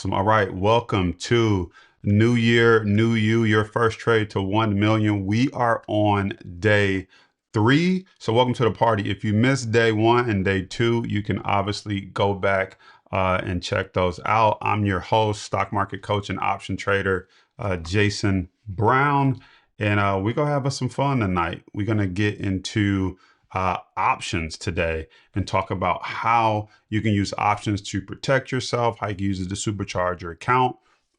All right, welcome to New Year, New You, your first trade to 1 million. We are on day 3. So welcome to the party. If you missed day 1 and day 2, you can obviously go back and check those out. I'm your host, stock market coach and option trader, Jason Brown. And we're going to have us some fun tonight. We're going to get into options today and talk about how you can use options to protect yourself, how you can use it to supercharge your account,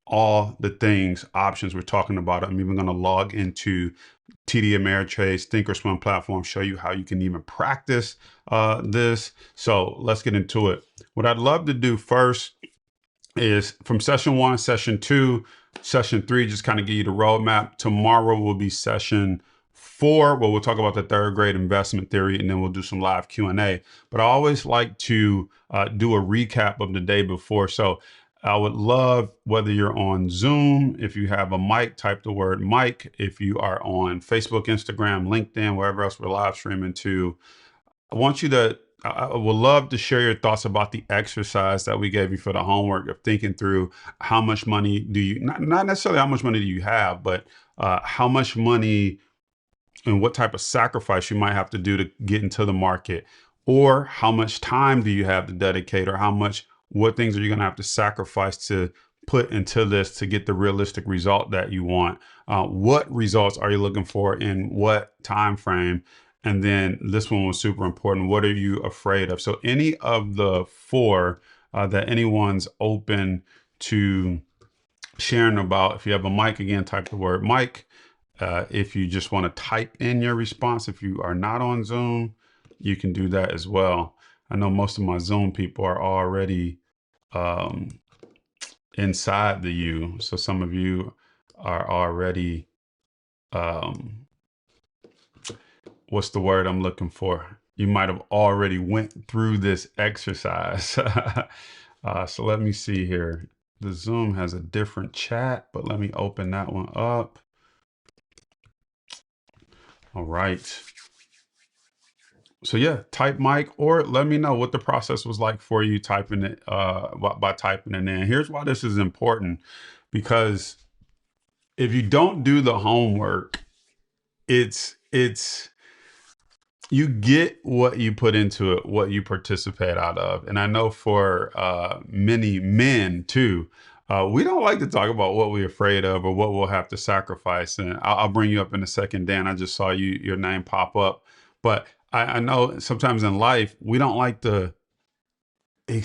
all the things options we're talking about. I'm even going to log into TD Ameritrade's Thinkorswim platform, show you how you can even practice this. So let's get into it. What I'd love to do first is from session 1, session 2, session 3, just kind of give you the roadmap. Tomorrow will be session 4, where we'll talk about the third grade investment theory, and then we'll do some live Q&A. But I always like to do a recap of the day before. So I would love, whether you're on Zoom, if you have a mic, type the word mic. If you are on Facebook, Instagram, LinkedIn, wherever else we're live streaming to, I would love to share your thoughts about the exercise that we gave you for the homework of thinking through how much money do you, not necessarily how much money do you have, but how much money and what type of sacrifice you might have to do to get into the market, or how much time do you have to dedicate, or what things are you going to have to sacrifice to put into this to get the realistic result that you want? What results are you looking for in what time frame? And then this one was super important. What are you afraid of? So any of the 4 that anyone's open to sharing about, if you have a mic, again, type the word mic. If you just want to type in your response, if you are not on Zoom, you can do that as well. I know most of my Zoom people are already inside the U. So some of you are already, what's the word I'm looking for? You might have already went through this exercise. So let me see here. The Zoom has a different chat, but let me open that one up. All right. So yeah, type mic, or let me know what the process was like for you typing it by typing it in. Here's why this is important, because if you don't do the homework, it's you get what you put into it, what you participate out of. And I know for many men too, we don't like to talk about what we're afraid of or what we'll have to sacrifice. And I'll bring you up in a second, Dan. I just saw your name pop up. But I know sometimes in life, we don't like to we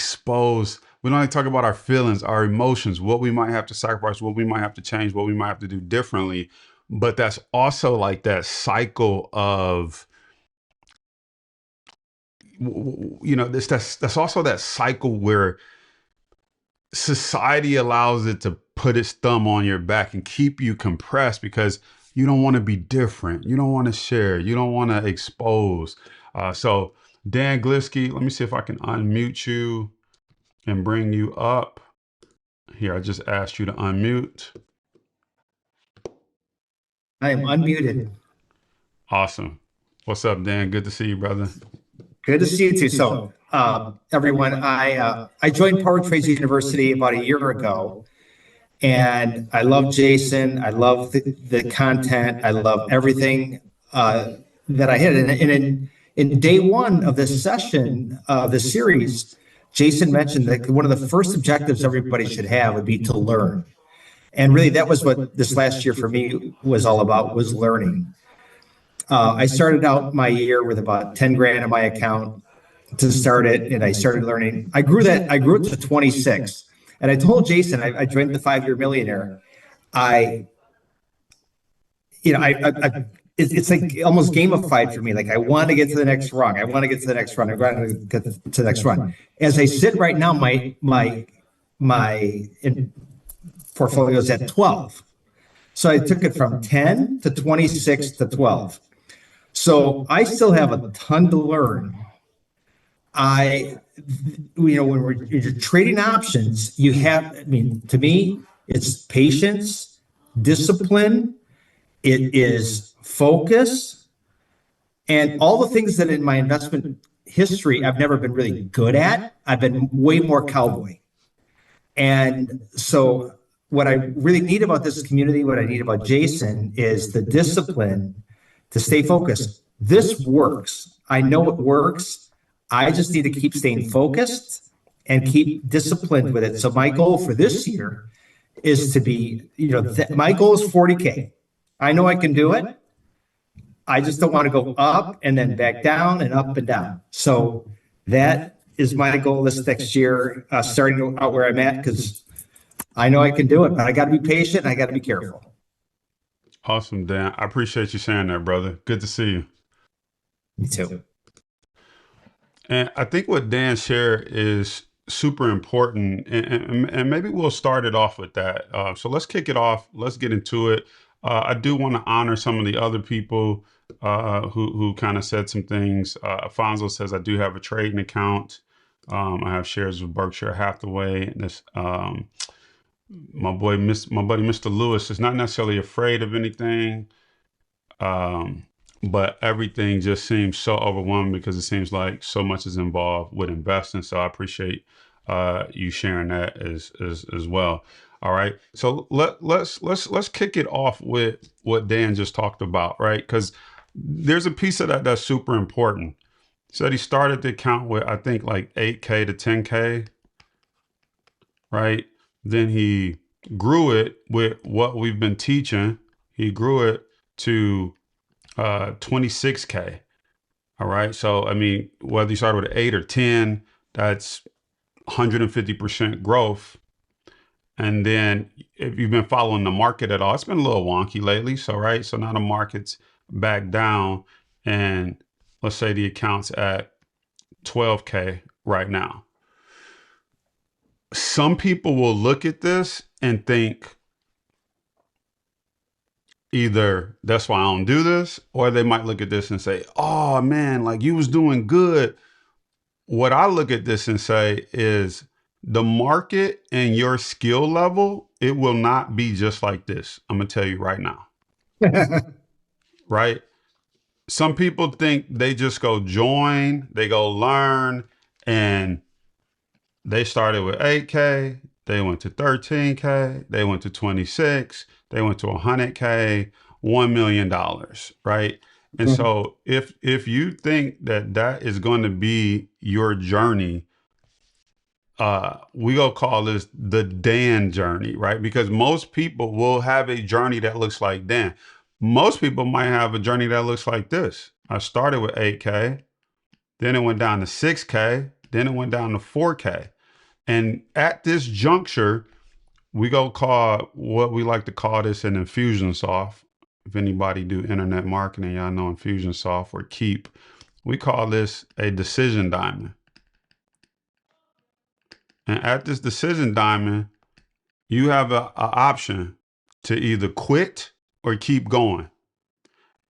don't like to talk about our feelings, our emotions, what we might have to sacrifice, what we might have to change, what we might have to do differently. But that's also like that cycle of, that's also that cycle where society allows it to put its thumb on your back and keep you compressed because you don't want to be different. You don't want to share. You don't want to expose. So Dan Glisky, let me see if I can unmute you and bring you up. Here, I just asked you to unmute. I am unmuted. Awesome. What's up, Dan? Good to see you, brother. Good to see you too. So, everyone, I joined Power Trades University about a year ago, and I love Jason. I love the content. I love everything that I had. And in day 1 of this session, the series, Jason mentioned that one of the first objectives everybody should have would be to learn. And really, that was what this last year for me was all about, was learning. I started out my year with about 10 grand in my account to start it, and I started learning. I grew it to 26. And I told Jason, I joined the 5-year millionaire. It's like almost gamified for me. Like, I want to get to the next rung. I want to get to the next run. I want to get to the next run. As I sit right now, my portfolio is at 12. So I took it from 10 to 26 to 12. So I still have a ton to learn. When you're trading options, to me, it's patience, discipline, it is focus, and all the things that in my investment history I've never been really good at. I've been way more cowboy. And so what I really need about this community, what I need about Jason is the discipline to stay focused. This works. I know it works. I just need to keep staying focused and keep disciplined with it. So my goal for this year is to be, my goal is 40K. I know I can do it. I just don't want to go up and then back down and up and down. So that is my goal this next year, starting out where I'm at, because I know I can do it, but I got to be patient and I got to be careful. Awesome, Dan. I appreciate you sharing that, brother. Good to see you. Me too. And I think what Dan shared is super important, and maybe we'll start it off with that. So let's kick it off. Let's get into it. I do want to honor some of the other people who kind of said some things. Afonso says, I do have a trading account. I have shares of Berkshire Hathaway. And this, my buddy, Mr. Lewis, is not necessarily afraid of anything. But everything just seems so overwhelming because it seems like so much is involved with investing. So I appreciate you sharing that as well. All right. So let's kick it off with what Dan just talked about, right? Because there's a piece of that that's super important. He said he started the account with, I think, like 8K to 10K, right? Then he grew it with what we've been teaching. He grew it to 26K. All right. So, I mean, whether you started with 8 or 10, that's 150% growth. And then if you've been following the market at all, it's been a little wonky lately. So, right. So now the market's back down, and let's say the account's at 12K right now. Some people will look at this and think, either that's why I don't do this, or they might look at this and say, oh man, like you was doing good. What I look at this and say is the market and your skill level, it will not be just like this. I'm going to tell you right now. Right? Some people think they just go join, they go learn, and they started with 8K, they went to 13K, they went to 26, they went to 100K, $1 million, right? And so if you think that is going to be your journey, we gonna call this the Dan journey, right? Because most people will have a journey that looks like Dan. Most people might have a journey that looks like this. I started with 8K, then it went down to 6K, then it went down to 4K. And at this juncture, we go call what we like to call this an Infusionsoft. If anybody do internet marketing, y'all know Infusionsoft or Keep. We call this a decision diamond. And at this decision diamond, you have an option to either quit or keep going.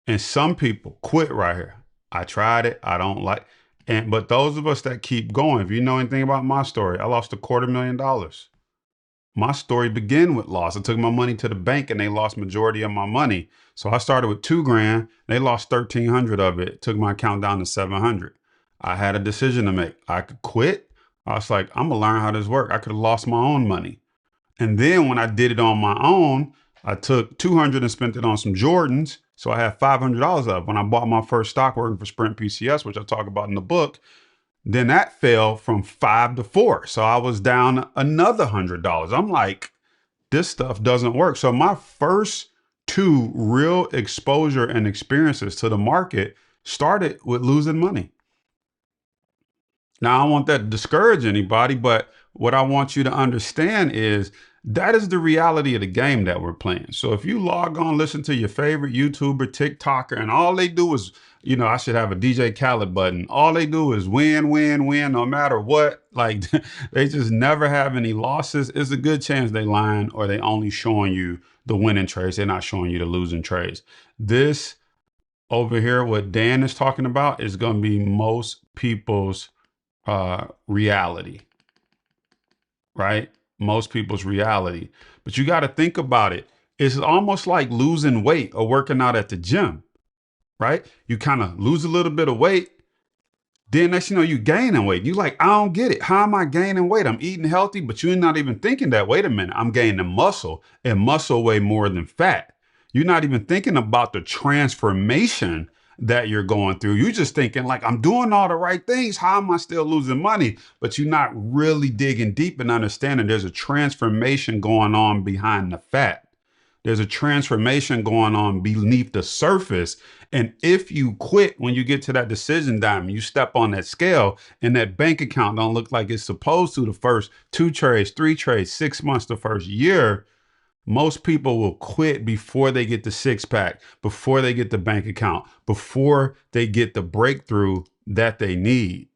And some people quit right here. I tried it. I don't like. But those of us that keep going, if you know anything about my story, I lost $250,000. My story began with loss. I took my money to the bank and they lost majority of my money. So I started with $2,000. They lost 1,300 of it. Took my account down to 700. I had a decision to make. I could quit. I was like, I'm gonna learn how this works. I could have lost my own money. And then when I did it on my own, I took 200 and spent it on some Jordans. So I had $500 left. When I bought my first stock working for Sprint PCS, which I talk about in the book, then that fell from 5 to 4. So I was down another $100. I'm like, this stuff doesn't work. So my first 2 real exposure and experiences to the market started with losing money. Now, I don't want that to discourage anybody, but what I want you to understand is that is the reality of the game that we're playing. So if you log on, listen to your favorite YouTuber, TikToker, and all they do is, I should have a DJ Khaled button. All they do is win, win, win, no matter what. Like they just never have any losses. It's a good chance they lying or they only showing you the winning trades. They're not showing you the losing trades. This over here, what Dan is talking about is going to be most people's reality, right? Most people's reality. But you got to think about it. It's almost like losing weight or working out at the gym, right? You kind of lose a little bit of weight Then next you know, you gaining weight. You like, I don't get it. How am I gaining weight? I'm eating healthy, but you're not even thinking that, wait a minute, I'm gaining muscle, and muscle weigh more than fat. You're not even thinking about the transformation that you're going through. You're just thinking like, I'm doing all the right things. How am I still losing money? But you're not really digging deep and understanding there's a transformation going on behind the fat. There's a transformation going on beneath the surface. And if you quit when you get to that decision diamond, you step on that scale and that bank account don't look like it's supposed to the first 2 trades, 3 trades, 6 months, the first year, most people will quit before they get the six pack, before they get the bank account, before they get the breakthrough that they need.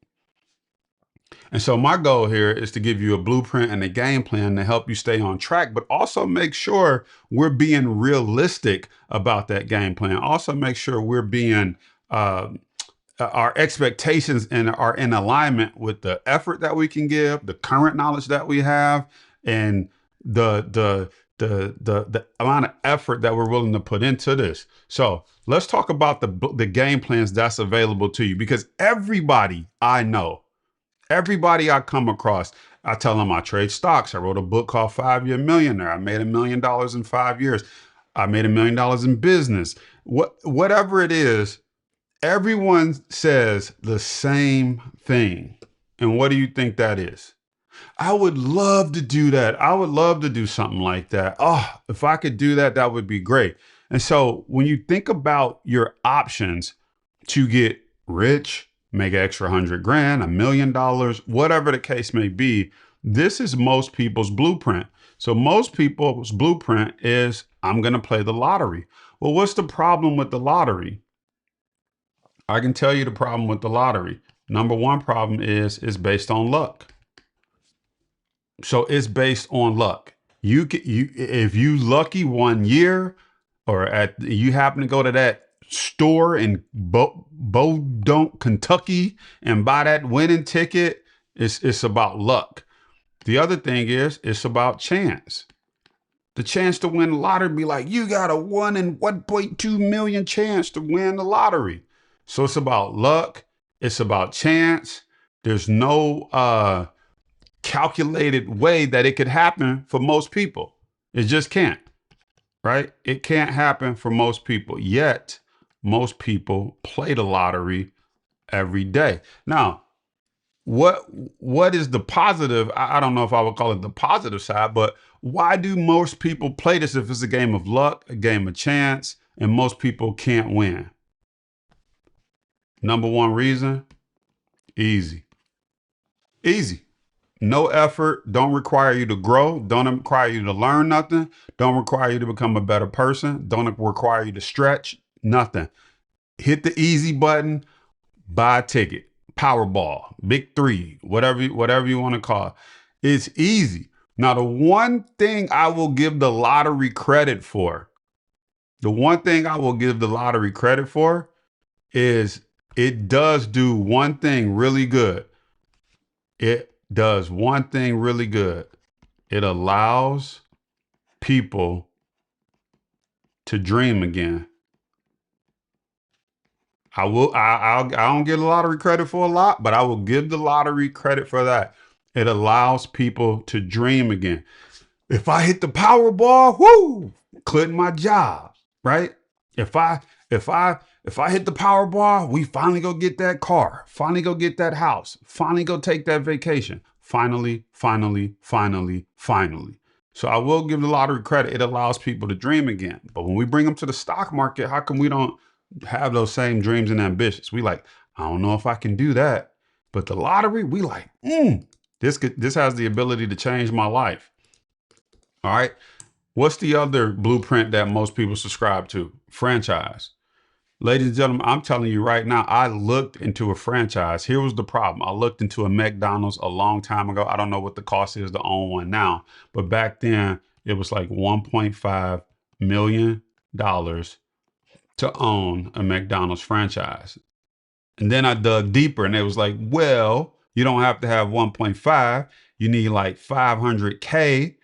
And so my goal here is to give you a blueprint and a game plan to help you stay on track, but also make sure we're being realistic about that game plan. Also make sure we're being, our expectations and are in alignment with the effort that we can give, the current knowledge that we have, and the amount of effort that we're willing to put into this. So let's talk about the game plans that's available to you, because everybody I know, everybody I come across, I tell them I trade stocks. I wrote a book called 5-Year Millionaire. I made $1 million in 5 years. I made $1 million in business. Whatever it is, everyone says the same thing. And what do you think that is? I would love to do that. I would love to do something like that. Oh, if I could do that, that would be great. And so when you think about your options to get rich, make an extra 100 grand, $1 million, whatever the case may be, this is most people's blueprint. So most people's blueprint is, I'm going to play the lottery. Well, what's the problem with the lottery? I can tell you the problem with the lottery. Number one problem is it's based on luck. So it's based on luck. If you lucky 1 year, or you happen to go to that store in Bodunk, Kentucky, and buy that winning ticket, it's about luck. The other thing is it's about chance. The chance to win the lottery be like, you got a 1 in 1.2 million chance to win the lottery. So it's about luck. It's about chance. There's no calculated way that it could happen for most people. It just can't, right? It can't happen for most people. Yet, most people play the lottery every day. Now, what is the positive? I don't know if I would call it the positive side, but why do most people play this if it's a game of luck, a game of chance, and most people can't win? Number one reason, easy. Easy. No effort, don't require you to grow, don't require you to learn nothing, don't require you to become a better person, don't require you to stretch, nothing. Hit the easy button, buy a ticket, Powerball, Big Three, whatever you want to call it. It's easy. Now, the one thing I will give the lottery credit for, is it does do one thing really good. It does one thing really good. It allows people to dream again. I don't get the lottery credit for a lot, but I will give the lottery credit for that. It allows people to dream again. If I hit the Powerball, whoo, quitting my job, right? If I hit the Powerball, we finally go get that car, finally go get that house, finally go take that vacation. Finally. So I will give the lottery credit. It allows people to dream again. But when we bring them to the stock market, how come we don't have those same dreams and ambitions? We like, I don't know if I can do that. But the lottery, we like, this has the ability to change my life. All right. What's the other blueprint that most people subscribe to? Franchise. Ladies and gentlemen, I'm telling you right now, I looked into a franchise. Here was the problem. I looked into a McDonald's a long time ago. I don't know what the cost is to own one now, but back then it was like $1.5 million to own a McDonald's franchise. And then I dug deeper and it was like, well, you don't have to have 1.5. You need like 500K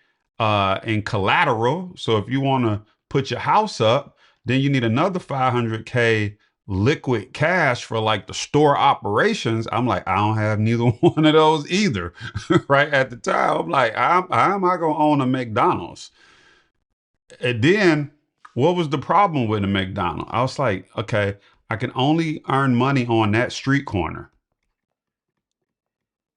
in collateral. So if you want to put your house up, then you need another 500K liquid cash for like the store operations, I'm like, I don't have neither one of those either. Right at the time, I'm like, how am I gonna own a McDonald's? And then what was the problem with the McDonald's? I was like, okay, I can only earn money on that street corner.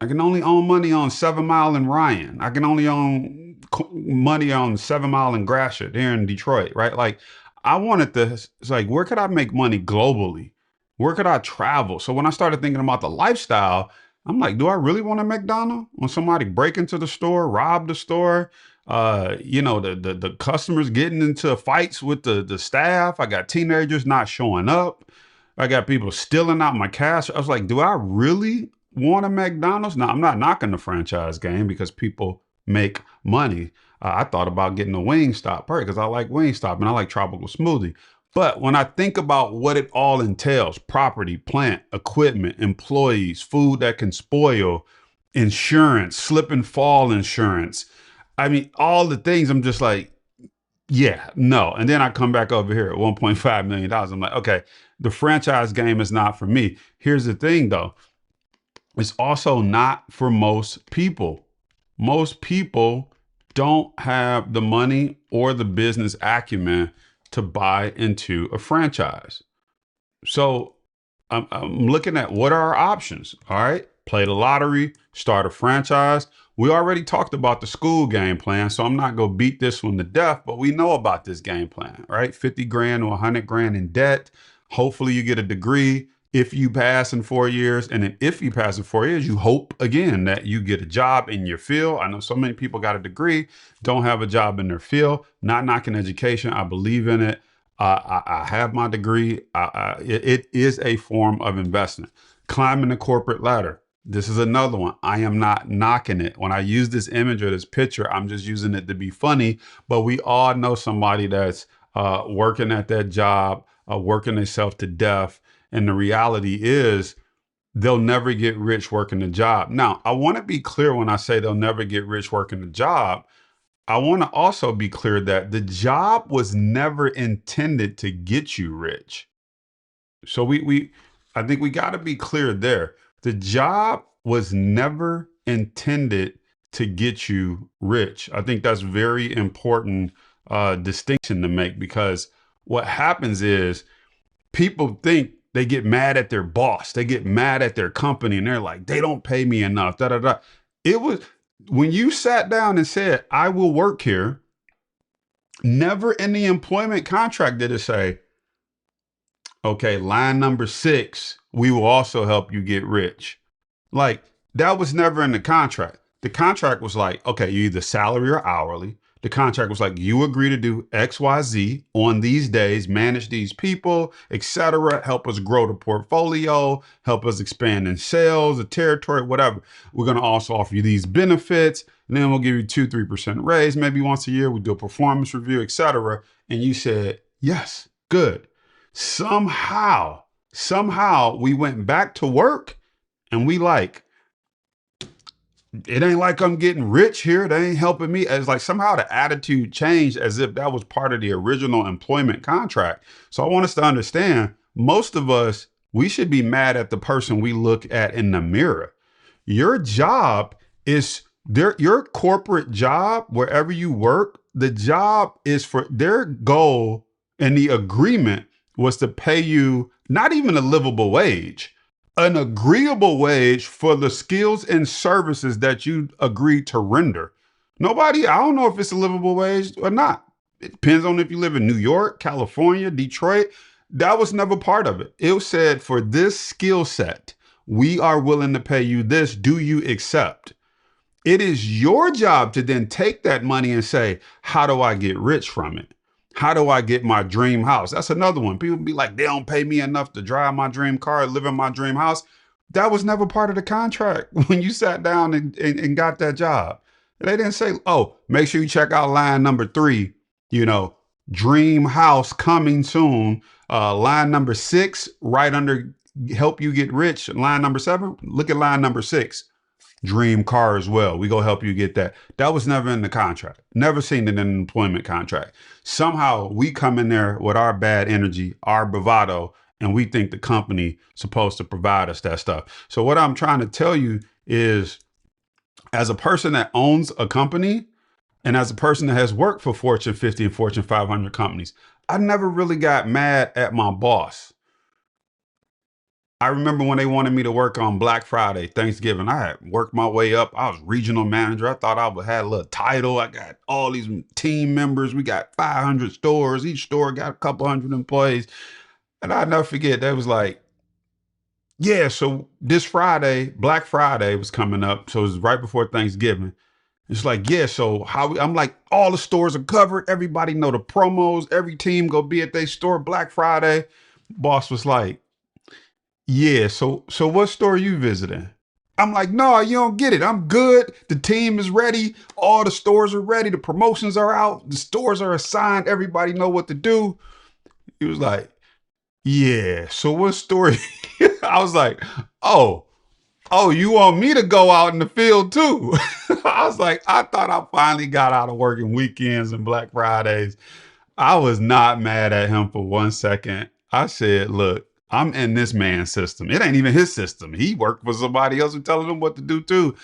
I can only own money on 7 Mile and Ryan. I can only own money on 7 Mile and Gratiot here in Detroit, right? Like, I wanted to, it's like, where could I make money globally? Where could I travel? So when I started thinking about the lifestyle, I'm like, do I really want a McDonald's? When somebody break into the store, rob the store, the customers getting into fights with the staff. I got teenagers not showing up. I got people stealing out my cash. I was like, do I really want a McDonald's? Now, I'm not knocking the franchise game because people make money. I thought about getting a Wingstop because I like Wingstop and I like tropical smoothie. But when I think about what it all entails, property, plant, equipment, employees, food that can spoil, insurance, slip and fall insurance, I mean, all the things, I'm just like, yeah, no. And then I come back over here at $1.5 million. I'm like, okay, the franchise game is not for me. Here's the thing though. It's also not for most people. Most people don't have the money or the business acumen to buy into a franchise. So I'm looking at what are our options. All right. Play the lottery, start a franchise. We already talked about the school game plan, so I'm not going to beat this one to death, but we know about this game plan, right? 50 grand or 100 grand in debt. Hopefully you get a degree if you pass in 4 years. And if you pass in 4 years, you hope again that you get a job in your field. I know so many people got a degree, don't have a job in their field. Not knocking education. I believe in it. I have my degree. It is a form of investment. Climbing the corporate ladder. This is another one. I am not knocking it. When I use this image or this picture, I'm just using it to be funny. But we all know somebody that's working at that job, working themselves to death. And the reality is they'll never get rich working the job. Now, I want to be clear when I say they'll never get rich working the job. I want to also be clear that the job was never intended to get you rich. So I think we got to be clear there. The job was never intended to get you rich. I think that's very important distinction to make, because what happens is people think they get mad at their boss. They get mad at their company and they're like, they don't pay me enough. Da, da, da. It was when you sat down and said, I will work here, never in the employment contract did it say, okay, line number 6, we will also help you get rich. Like, that was never in the contract. The contract was like, okay, you either salary or hourly. The contract was like, you agree to do X, Y, Z on these days, manage these people, etc. Help us grow the portfolio, help us expand in sales, the territory, whatever. We're going to also offer you these benefits. And then we'll give you 2-3% raise, maybe once a year. We do a performance review, etc. And you said, yes, good. Somehow we went back to work and we like, it ain't like I'm getting rich here. They ain't helping me. It's like somehow the attitude changed as if that was part of the original employment contract. So I want us to understand, most of us, we should be mad at the person we look at in the mirror. Your job is your corporate job, wherever you work, the job is for their goal, and the agreement was to pay you not even a livable wage, an agreeable wage for the skills and services that you agreed to render. Nobody, I don't know if it's a livable wage or not. It depends on if you live in New York, California, Detroit. That was never part of it. It said, for this skill set, we are willing to pay you this. Do you accept? It is your job to then take that money and say, how do I get rich from it? How do I get my dream house? That's another one. People be like, they don't pay me enough to drive my dream car, live in my dream house. That was never part of the contract when you sat down and got that job. They didn't say, oh, make sure you check out line number 3, dream house coming soon. Line number 6, right under help you get rich. Line number 7, look at line number 6. Dream car as well. We go help you get that. That was never in the contract. Never seen it in an employment contract. Somehow we come in there with our bad energy, our bravado, and we think the company supposed to provide us that stuff. So what I'm trying to tell you is, as a person that owns a company and as a person that has worked for Fortune 50 and Fortune 500 companies, I never really got mad at my boss. I remember when they wanted me to work on Black Friday, Thanksgiving. I had worked my way up. I was regional manager. I thought I would have a little title. I got all these team members. We got 500 stores. Each store got a couple hundred employees. And I'll never forget, that was like, yeah, so this Friday, Black Friday was coming up. So it was right before Thanksgiving. It's like, yeah, so I'm like, all the stores are covered. Everybody know the promos. Every team go be at their store Black Friday. Boss was like, yeah, so what store are you visiting? I'm like, no, you don't get it. I'm good. The team is ready. All the stores are ready. The promotions are out. The stores are assigned. Everybody know what to do. He was like, yeah, so what store? I was like, oh, you want me to go out in the field too? I was like, I thought I finally got out of working weekends and Black Fridays. I was not mad at him for 1 second. I said, look, I'm in this man's system. It ain't even his system. He worked for somebody else who telling him what to do too.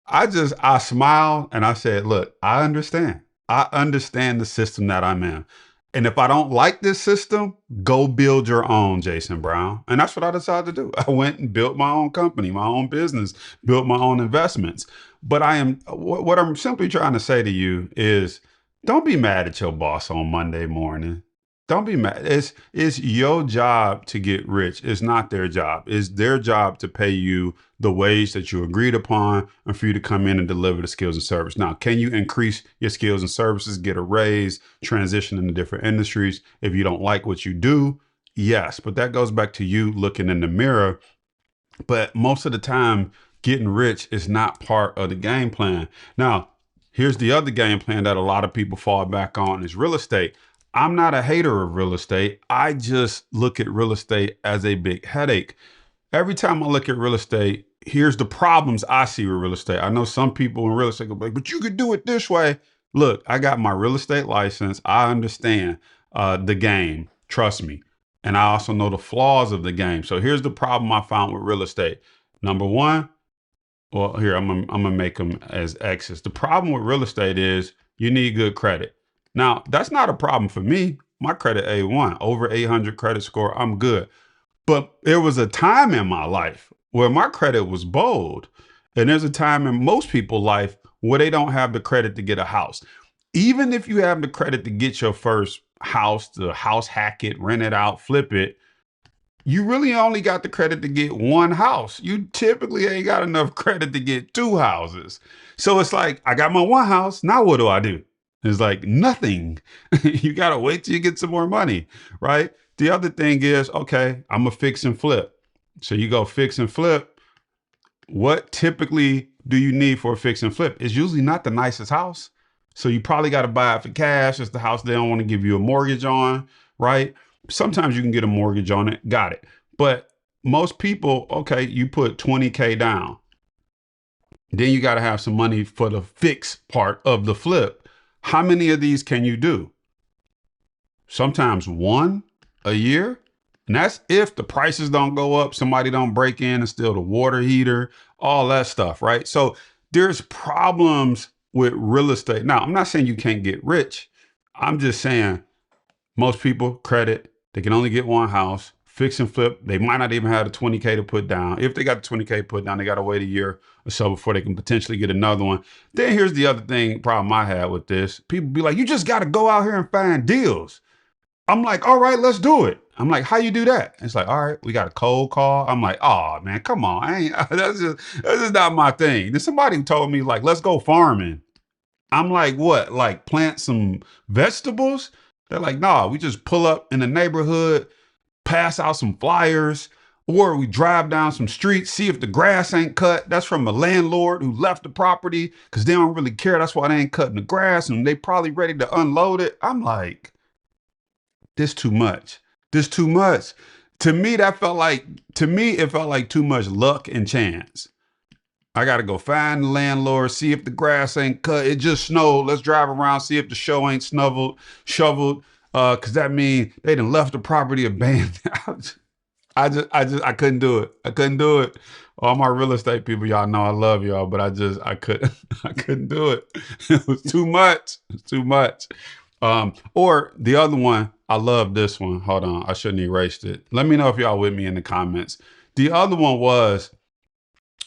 I smiled and I said, look, I understand. I understand the system that I'm in. And if I don't like this system, go build your own, Jason Brown. And that's what I decided to do. I went and built my own company, my own business, built my own investments. But what I'm simply trying to say to you is, don't be mad at your boss on Monday morning. Don't be mad. It's your job to get rich. It's not their job. It's their job to pay you the wage that you agreed upon and for you to come in and deliver the skills and service. Now, can you increase your skills and services, get a raise, transition into different industries if you don't like what you do? Yes, but that goes back to you looking in the mirror. But most of the time, getting rich is not part of the game plan. Now, here's the other game plan that a lot of people fall back on is real estate. I'm not a hater of real estate. I just look at real estate as a big headache. Every time I look at real estate, here's the problems I see with real estate. I know some people in real estate go like, but you could do it this way. Look, I got my real estate license. I understand the game. Trust me. And I also know the flaws of the game. So here's the problem I found with real estate. Number one, well, here, I'm gonna make them as X's. The problem with real estate is you need good credit. Now, that's not a problem for me. My credit A1, over 800 credit score, I'm good. But there was a time in my life where my credit was bold. And there's a time in most people's life where they don't have the credit to get a house. Even if you have the credit to get your first house, to house hack it, rent it out, flip it, you really only got the credit to get one house. You typically ain't got enough credit to get two houses. So it's like, I got my one house. Now what do? It's like nothing. You got to wait till you get some more money, right? The other thing is, okay, I'm a fix and flip. So you go fix and flip. What typically do you need for a fix and flip? It's usually not the nicest house. So you probably got to buy it for cash. It's the house they don't want to give you a mortgage on, right? Sometimes you can get a mortgage on it. Got it. But most people, okay, you put 20K down. Then you got to have some money for the fix part of the flip. How many of these can you do? Sometimes one a year. And that's if the prices don't go up, somebody don't break in and steal the water heater, all that stuff, right? So there's problems with real estate. Now, I'm not saying you can't get rich. I'm just saying most people credit, they can only get one house, fix and flip. They might not even have the 20K to put down. If they got the 20K put down, they got to wait a year or so before they can potentially get another one. Then here's the other problem I had with this. People be like, you just got to go out here and find deals. I'm like, all right, let's do it. I'm like, how you do that? It's like, all right, we got a cold call. I'm like, oh man, come on. That's just not my thing. Then somebody told me like, let's go farming. I'm like, what? Like plant some vegetables? They're like, nah, we just pull up in the neighborhood, pass out some flyers, or we drive down some streets, see if the grass ain't cut. That's from a landlord who left the property because they don't really care. That's why they ain't cutting the grass and they probably ready to unload it. I'm like, this too much. This too much. To me, it felt like too much luck and chance. I got to go find the landlord, see if the grass ain't cut. It just snowed. Let's drive around, see if the show ain't shoveled. Cause that means they done left the property abandoned. I couldn't do it. I couldn't do it. All my real estate people, y'all know I love y'all, but I couldn't, I couldn't do it. It was too much. It's too much. Or the other one, I love this one. Hold on, I shouldn't erase it. Let me know if y'all with me in the comments. The other one was,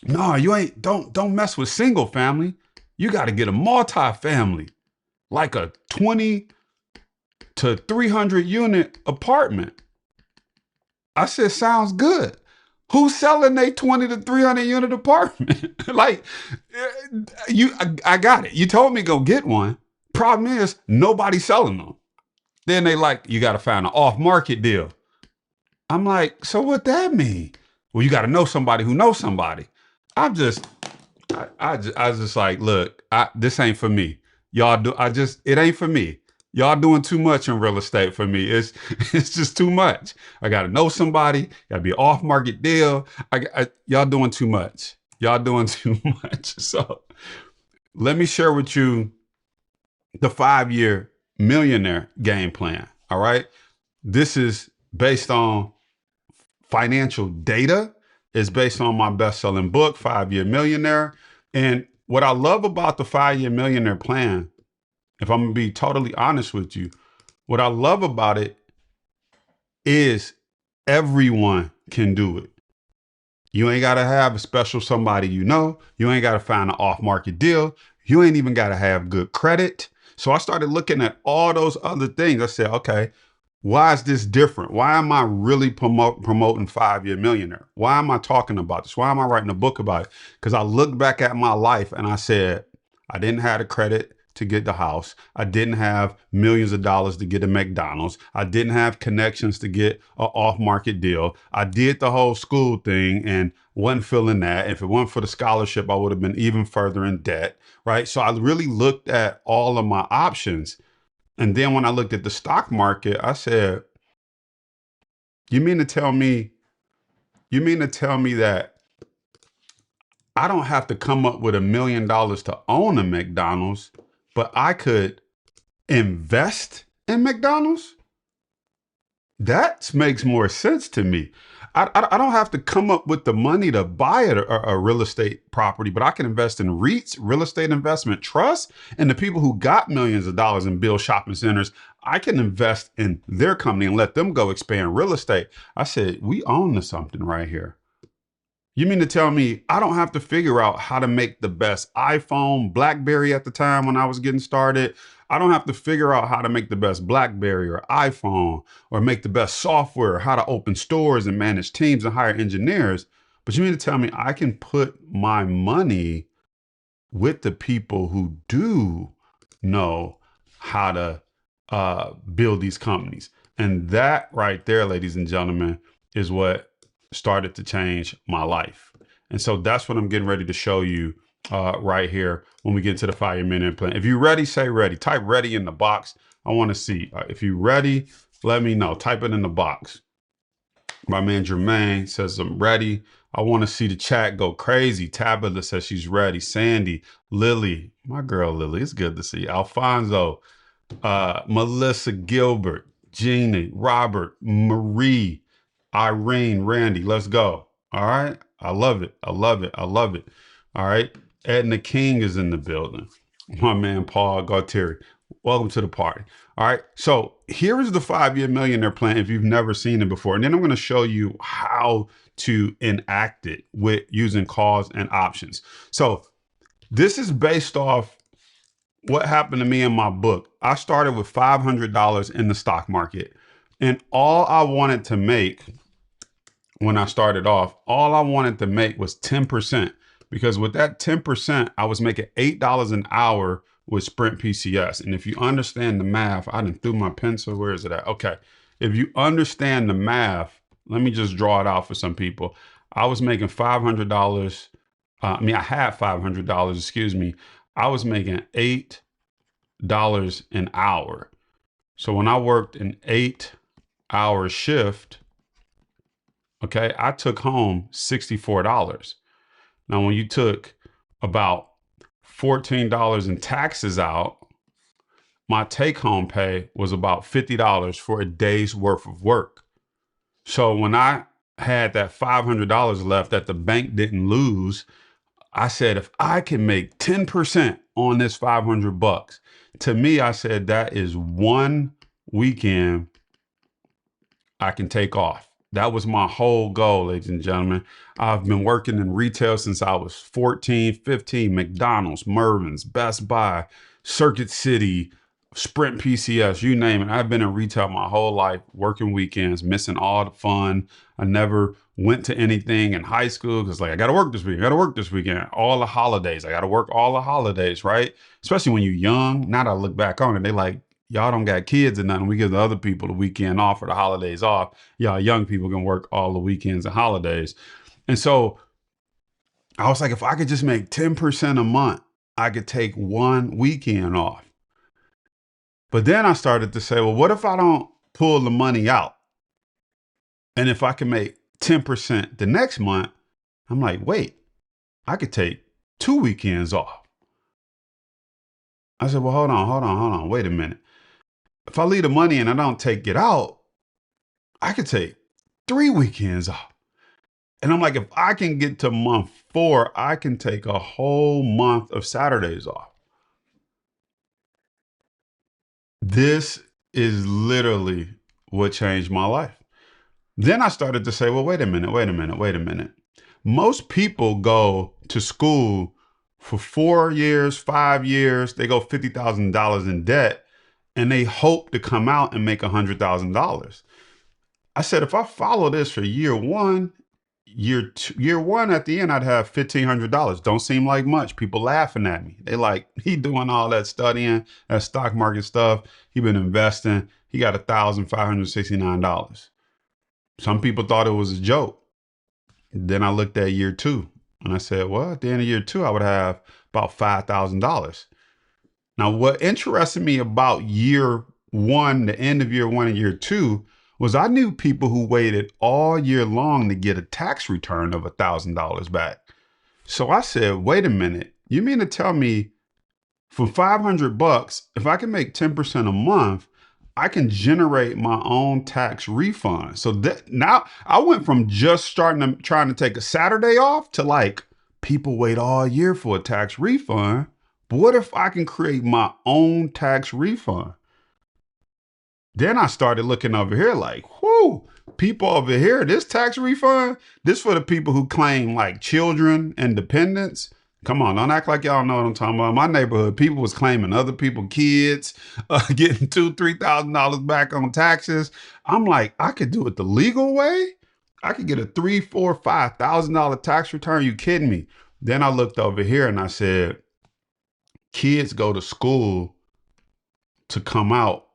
no, you ain't. Don't mess with single family. You got to get a multi-family, like a 20 to 300 unit apartment. I said, sounds good. Who's selling a 20 to 300 unit apartment? Like, I got it. You told me go get one. Problem is, nobody's selling them. Then they like, you got to find an off market deal. I'm like, so what that mean? Well, you got to know somebody who knows somebody. I'm just, I was just like, look, this ain't for me. Y'all do, it ain't for me. Y'all doing too much in real estate for me. It's just too much. I got to know somebody. Got to be an off market deal. Y'all doing too much. Y'all doing too much. So let me share with you the 5-year millionaire game plan. All right. This is based on financial data. It's based on my best-selling book, 5-Year Millionaire. And what I love about the 5-Year Millionaire Plan, if I'm gonna be totally honest with you, what I love about it is everyone can do it. You ain't gotta have a special somebody you know. You ain't gotta find an off-market deal. You ain't even gotta have good credit. So I started looking at all those other things. I said, okay, why is this different? Why am I really promoting 5-Year Millionaire? Why am I talking about this? Why am I writing a book about it? Because I looked back at my life and I said, I didn't have the credit to get the house. I didn't have millions of dollars to get a McDonald's. I didn't have connections to get an off-market deal. I did the whole school thing and wasn't feeling that. If it weren't for the scholarship, I would have been even further in debt, right? So I really looked at all of my options. And then when I looked at the stock market, I said, you mean to tell me that I don't have to come up with $1 million to own a McDonald's, but I could invest in McDonald's? That makes more sense to me. I don't have to come up with the money to buy a real estate property, but I can invest in REITs, real estate investment trusts, and the people who got millions of dollars and build shopping centers, I can invest in their company and let them go expand real estate. I said, we own to something right here. You mean to tell me I don't have to figure out how to make the best iPhone, BlackBerry at the time when I was getting started? I don't have to figure out how to make the best BlackBerry or iPhone or make the best software, how to open stores and manage teams and hire engineers. But you mean to tell me I can put my money with the people who do know how to build these companies? And that right there, ladies and gentlemen, is what started to change my life. And so that's what I'm getting ready to show you right here when we get to the 5-Year Millionaire Plan. If you're ready, say ready. Type ready in the box. I want to see. If you're ready, let me know. Type it in the box. My man Jermaine says I'm ready. I want to see the chat go crazy. Tabitha says she's ready. Sandy, Lily, my girl Lily, it's good to see you. Alfonso, Melissa Gilbert, Jeannie, Robert, Marie, Irene, Randy, let's go. All right. I love it. I love it. I love it. All right. Edna King is in the building. My man, Paul Gautieri. Welcome to the party. All right. So here is the 5-Year Millionaire Plan if you've never seen it before. And then I'm going to show you how to enact it with using calls and options. So this is based off what happened to me in my book. I started with $500 in the stock market. And all I wanted to make when I started off, all I wanted to make was 10%, because with that 10%, I was making $8 an hour with Sprint PCS. And if you understand the math, I done threw my pencil. Where is it at? Okay. If you understand the math, let me just draw it out for some people. I was making $500. I had $500, excuse me. I was making $8 an hour. So when I worked an 8-hour shift, okay, I took home $64. Now, when you took about $14 in taxes out, my take-home pay was about $50 for a day's worth of work. So when I had that $500 left that the bank didn't lose. I said, if I can make 10% on this 500 bucks, to me, I said, that is one weekend I can take off. That was my whole goal, ladies and gentlemen. I've been working in retail since I was 14, 15, McDonald's, Mervyn's, Best Buy, Circuit City, Sprint PCS, you name it. I've been in retail my whole life, working weekends, missing all the fun. I never went to anything in high school because, like, I got to work this week. I got to work this weekend. All the holidays. I got to work all the holidays, right? Especially when you're young. Now that I look back on it, they like, y'all don't got kids or nothing. We give the other people the weekend off or the holidays off. Y'all young people can work all the weekends and holidays. And so I was like, if I could just make 10% a month, I could take one weekend off. But then I started to say, well, what if I don't pull the money out? And if I can make 10% the next month, I'm like, wait, I could take 2 weekends off. I said, well, hold on. Wait a minute. If I leave the money and I don't take it out, I could take 3 weekends off. And I'm like, if I can get to month 4, I can take a whole month of Saturdays off. This is literally what changed my life. Then I started to say, well, wait a minute. Most people go to school for 4 years, 5 years, they go $50,000 in debt, and they hope to come out and make $100,000. I said, if I follow this for year one, year one at the end, I'd have $1,500. Don't seem like much. People laughing at me. They like, he doing all that studying, that stock market stuff. He been investing. He got $1,569. Some people thought it was a joke. Then I looked at year 2 and I said, well, at the end of year 2, I would have about $5,000. Now, what interested me about year 1, the end of year 1 and year 2, was I knew people who waited all year long to get a tax return of $1,000 back. So I said, wait a minute, you mean to tell me for 500 bucks, if I can make 10% a month, I can generate my own tax refund. So that now I went from just trying to take a Saturday off to like, people wait all year for a tax refund. But what if I can create my own tax refund? Then I started looking over here like, whoo, people over here, this tax refund, this for the people who claim like children and dependents. Come on, don't act like y'all know what I'm talking about. In my neighborhood, people was claiming other people's kids, getting $2,000, $3,000 back on taxes. I'm like, I could do it the legal way. I could get a $3,000, $4,000, $5,000 tax return. You kidding me? Then I looked over here and I said, kids go to school to come out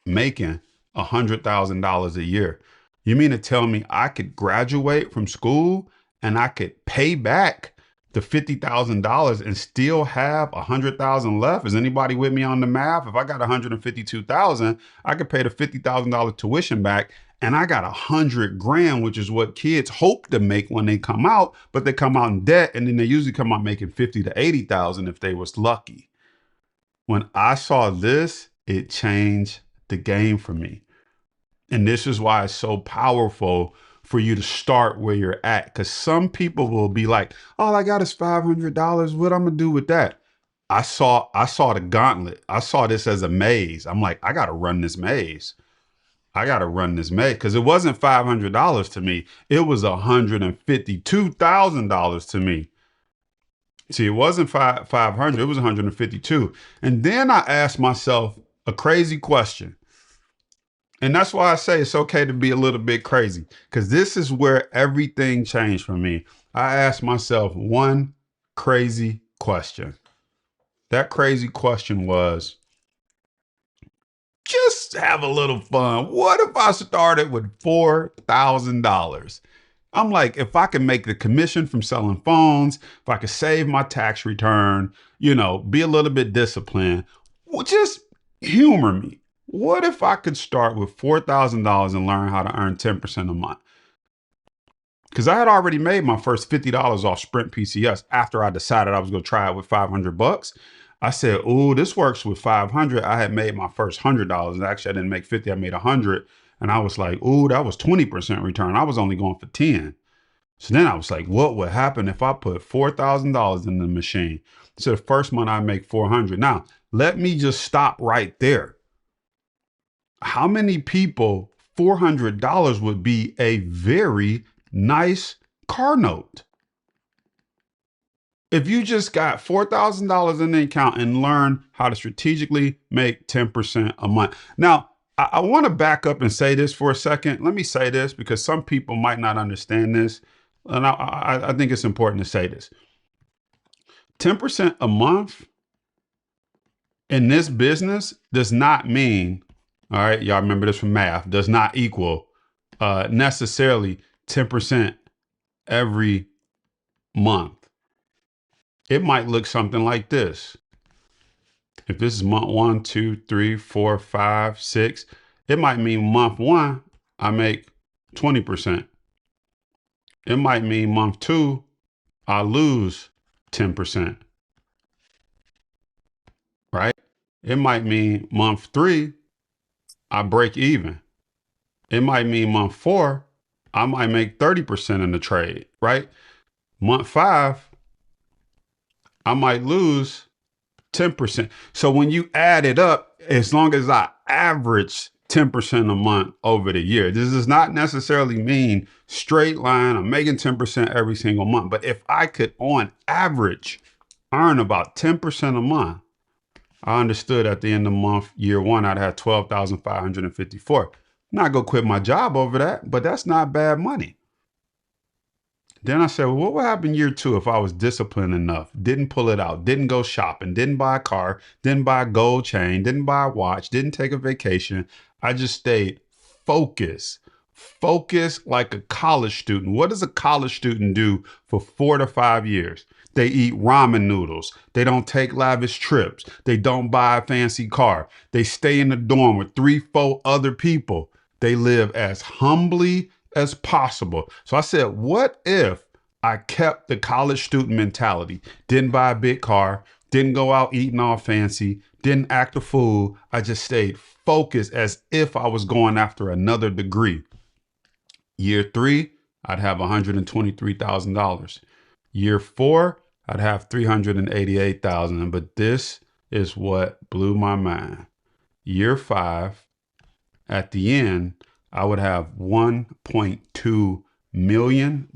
making $100,000 a year. You mean to tell me I could graduate from school and I could pay back the $50,000 and still have $100,000 left? Is anybody with me on the math? If I got $152,000, I could pay the $50,000 tuition back, and I got $100,000, which is what kids hope to make when they come out, but they come out in debt, and then they usually come out making $50,000 to $80,000 if they was lucky. When I saw this, it changed the game for me. And this is why it's so powerful for you to start where you're at. Because some people will be like, all I got is $500. What I'm gonna do with that? I saw the gauntlet. I saw this as a maze. I'm like, I gotta run this maze. Because it wasn't $500 to me. It was $152,000 to me. See, it wasn't 500, it was 152. And then I asked myself a crazy question. And that's why I say it's okay to be a little bit crazy, because this is where everything changed for me. I asked myself one crazy question. That crazy question was, just have a little fun. What if I started with $4,000? I'm like, if I can make the commission from selling phones, if I could save my tax return, be a little bit disciplined, well, just humor me. What if I could start with $4,000 and learn how to earn 10% a month? Because I had already made my first $50 off Sprint PCS after I decided I was going to try it with 500 bucks. I said, "Ooh, this works with 500." I had made my first $100. Actually, I didn't make 50. I made 100. And I was like, ooh, that was 20% return. I was only going for 10. So then I was like, what would happen if I put $4,000 in the machine? So the first month I make 400. Now, let me just stop right there. How many people $400 would be a very nice car note? If you just got $4,000 in the account and learn how to strategically make 10% a month. Now, I want to back up and say this for a second. Let me say this because some people might not understand this. And I think it's important to say this. 10% a month in this business does not mean, all right, y'all remember this from math, does not equal necessarily 10% every month. It might look something like this. If this is month 1, 2, 3, 4, 5, 6, it might mean month 1, I make 20%. It might mean month 2, I lose 10%. Right? It might mean month 3, I break even. It might mean month 4, I might make 30% in the trade, right? Month 5, I might lose 10%. So when you add it up, as long as I average 10% a month over the year, this does not necessarily mean straight line, I'm making 10% every single month. But if I could, on average, earn about 10% a month, I understood at the end of the month, year 1, I'd have 12,554. I'm not going to quit my job over that, but that's not bad money. Then I said, well, what would happen year 2 if I was disciplined enough, didn't pull it out, didn't go shopping, didn't buy a car, didn't buy a gold chain, didn't buy a watch, didn't take a vacation. I just stayed focused like a college student. What does a college student do for 4 to 5 years? They eat ramen noodles. They don't take lavish trips. They don't buy a fancy car. They stay in the dorm with 3, 4 other people. They live as humbly as possible. So I said, what if I kept the college student mentality, didn't buy a big car, didn't go out eating all fancy, didn't act a fool. I just stayed focused as if I was going after another degree. Year 3, I'd have $123,000. Year 4, I'd have $388,000. But this is what blew my mind. Year 5, at the end, I would have $1.2 million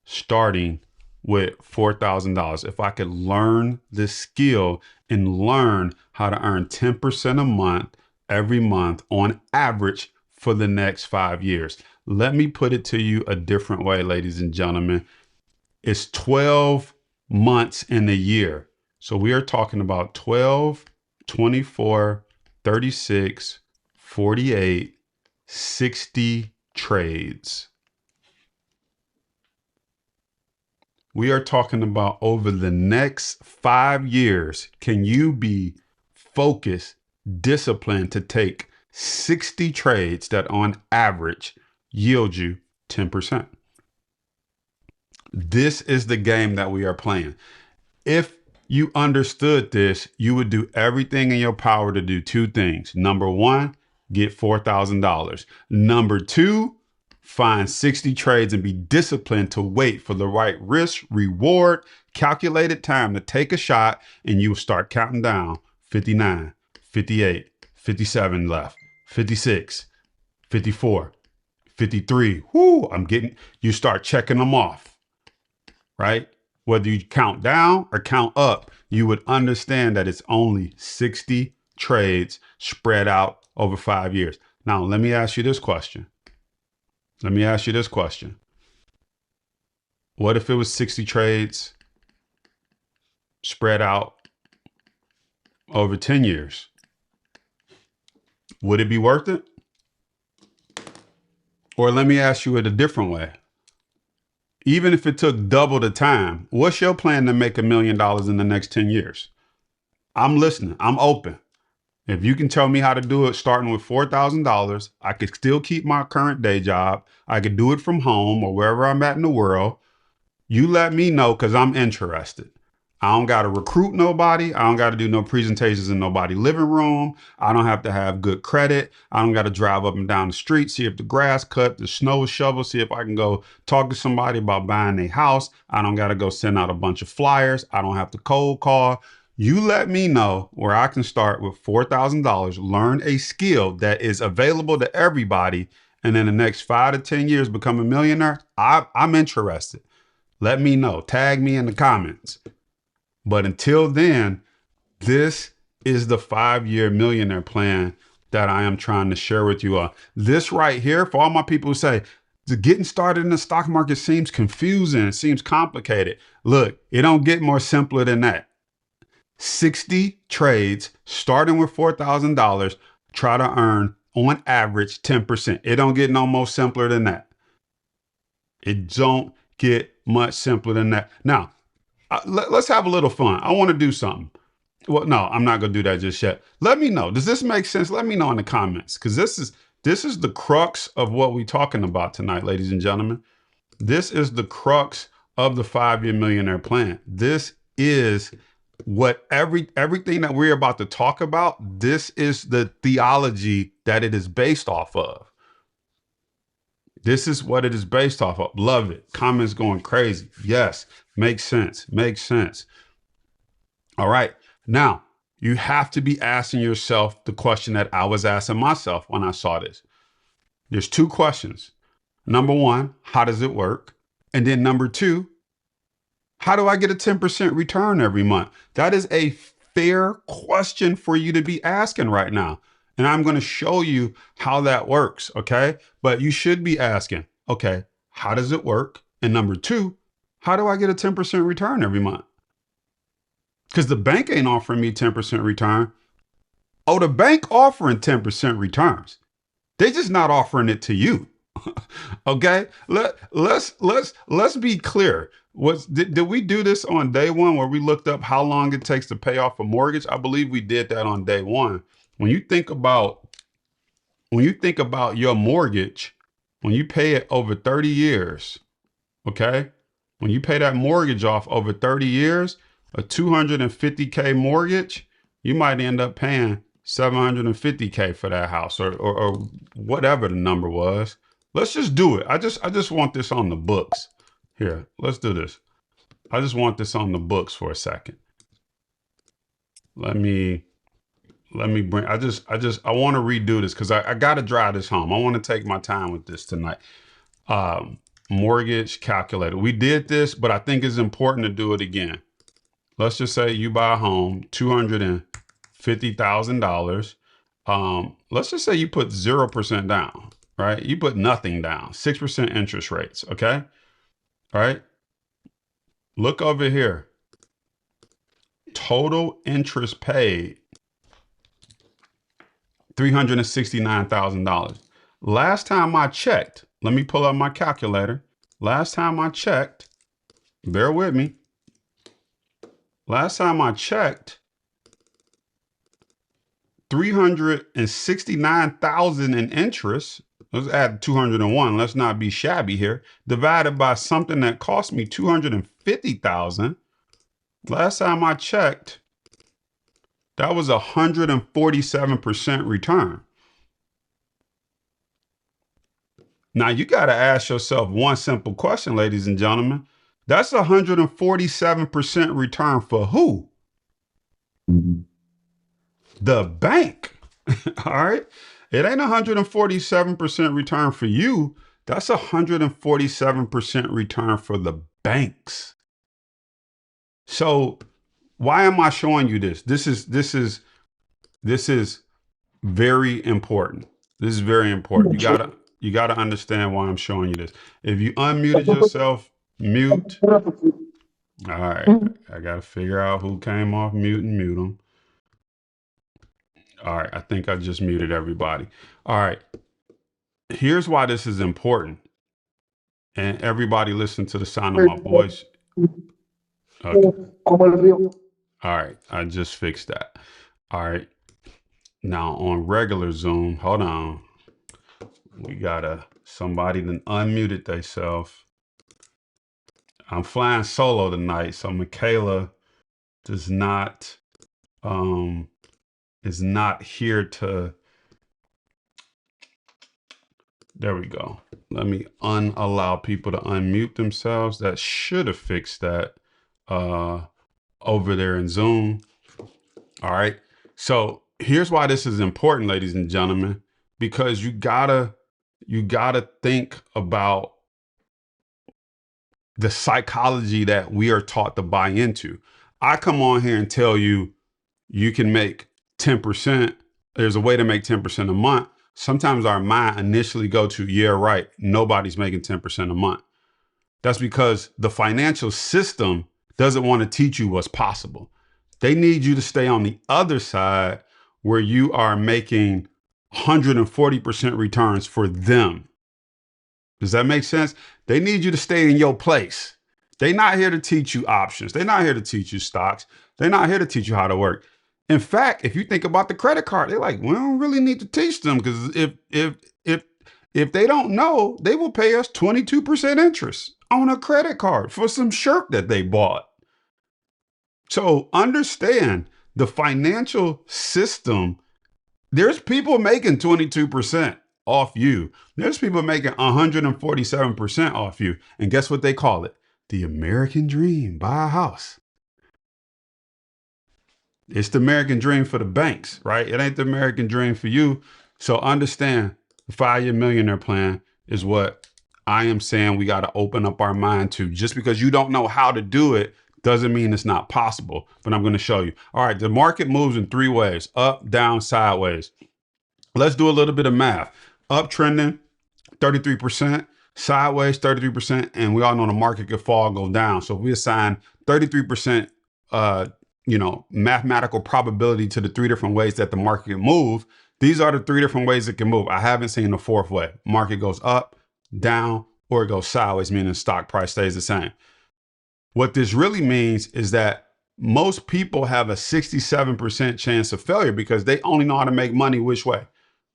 starting with $4,000. If I could learn this skill and learn how to earn 10% a month every month on average for the next 5 years. Let me put it to you a different way, ladies and gentlemen. It's 12 months in a year. So we are talking about 12, 24, 36, 48, 60 trades. We are talking about over the next 5 years, can you be focused, disciplined to take 60 trades that on average yield you 10%? This is the game that we are playing. If you understood this, you would do everything in your power to do 2 things. Number 1, get $4,000. Number 2, find 60 trades and be disciplined to wait for the right risk, reward, calculated time to take a shot, and you will start counting down 59, 58, 57 left, 56, 54, 53. Whoo, you start checking them off, right? Whether you count down or count up, you would understand that it's only 60 trades spread out over 5 years. Now, let me ask you this question. What if it was 60 trades spread out over 10 years? Would it be worth it? Or let me ask you it a different way. Even if it took double the time, what's your plan to make $1 million in the next 10 years? I'm listening. I'm open. If you can tell me how to do it starting with $4,000, I could still keep my current day job. I could do it from home or wherever I'm at in the world. You let me know because I'm interested. I don't got to recruit nobody. I don't got to do no presentations in nobody's living room. I don't have to have good credit. I don't got to drive up and down the street, see if the grass cut, the snow is shoveled, see if I can go talk to somebody about buying a house. I don't got to go send out a bunch of flyers. I don't have to cold call. You let me know where I can start with $4,000, learn a skill that is available to everybody, and in the next 5 to 10 years become a millionaire. I'm interested. Let me know. Tag me in the comments. But until then, this is the 5-year millionaire plan that I am trying to share with you all. This right here, for all my people who say, getting started in the stock market seems confusing, it seems complicated. Look, it don't get more simpler than that. 60 trades, starting with $4,000, try to earn on average 10%. It don't get no more simpler than that. It don't get much simpler than that. Now, let's have a little fun. I want to do something. Well, no, I'm not going to do that just yet. Let me know. Does this make sense? Let me know in the comments, because this is the crux of what we're talking about tonight, ladies and gentlemen. This is the crux of the 5-year millionaire plan. This is what everything that we're about to talk about. This is the theology that it is based off of. This is what it is based off of. Love it. Comments going crazy. Yes. Makes sense. Makes sense. All right. Now, you have to be asking yourself the question that I was asking myself when I saw this. There's 2 questions. Number 1, how does it work? And then number 2, how do I get a 10% return every month? That is a fair question for you to be asking right now. And I'm going to show you how that works, okay? But you should be asking, okay, how does it work? And number 2, how do I get a 10% return every month? Because the bank ain't offering me 10% return. Oh, the bank offering 10% returns. They just not offering it to you. Okay? Let's be clear. Did we do this on day 1 where we looked up how long it takes to pay off a mortgage? I believe we did that on day 1. When you think about your mortgage, when you pay it over 30 years, okay? When you pay that mortgage off over 30 years, a $250K mortgage, you might end up paying $750K for that house or whatever the number was. Let's just do it. I just want this on the books. Here, let's do this. I just want this on the books for a second. Let me bring, I want to redo this because I got to drive this home. I want to take my time with this tonight. Mortgage calculator. We did this, but I think it's important to do it again. Let's just say you buy a home, $250,000. Let's just say you put 0% down, right? You put nothing down, 6% interest rates. Okay. All right. Look over here. Total interest paid, $369,000. Last time I checked, let me pull up my calculator. Last time I checked, bear with me. Last time I checked, 369,000 in interest. Let's add 201. Let's not be shabby here. Divided by something that cost me 250,000. Last time I checked, that was 147% return. Now you got to ask yourself one simple question, ladies and gentlemen. That's 147% return for who? The bank. All right. It ain't 147% return for you. That's 147% return for the banks. So why am I showing you this? This is very important. This is very important. You gotta understand why I'm showing you this. If you unmuted yourself, mute. All right. I gotta figure out who came off mute and mute them. All right. I think I just muted everybody. All right. Here's why this is important. And everybody listen to the sound of my voice. Okay. All right. I just fixed that. All right. Now on regular Zoom, hold on. We got somebody that unmuted themselves. I'm flying solo tonight. So Michaela does not, is not here to, there we go. Let me unallow people to unmute themselves. That should have fixed that over there in Zoom. All right. So here's why this is important, ladies and gentlemen, because you gotta think about the psychology that we are taught to buy into. I come on here and tell you, you can make 10%. There's a way to make 10% a month. Sometimes our mind initially go to, yeah, right, nobody's making 10% a month. That's because the financial system doesn't want to teach you what's possible. They need you to stay on the other side where you are making 140% returns for them. Does that make sense? They need you to stay in your place. They're not here to teach you options. They're not here to teach you stocks. They're not here to teach you how to work. In fact, if you think about the credit card, they're like, we don't really need to teach them, because if they don't know, they will pay us 22% interest on a credit card for some shirt that they bought. So understand the financial system. There's people making 22% off you. There's people making 147% off you. And guess what they call it? The American dream. Buy a house. It's the American dream for the banks, right? It ain't the American dream for you. So understand, the 5-year millionaire plan is what I am saying we got to open up our mind to. Just because you don't know how to do it doesn't mean it's not possible, but I'm going to show you. All right, the market moves in 3 ways: up, down, sideways. Let's do a little bit of math. Up trending, 33%, sideways, 33%, and we all know the market could fall, go down. So if we assign 33%, mathematical probability to the 3 different ways that the market can move, these are the 3 different ways it can move. I haven't seen the 4th way. Market goes up, down, or it goes sideways, meaning stock price stays the same. What this really means is that most people have a 67% chance of failure because they only know how to make money which way?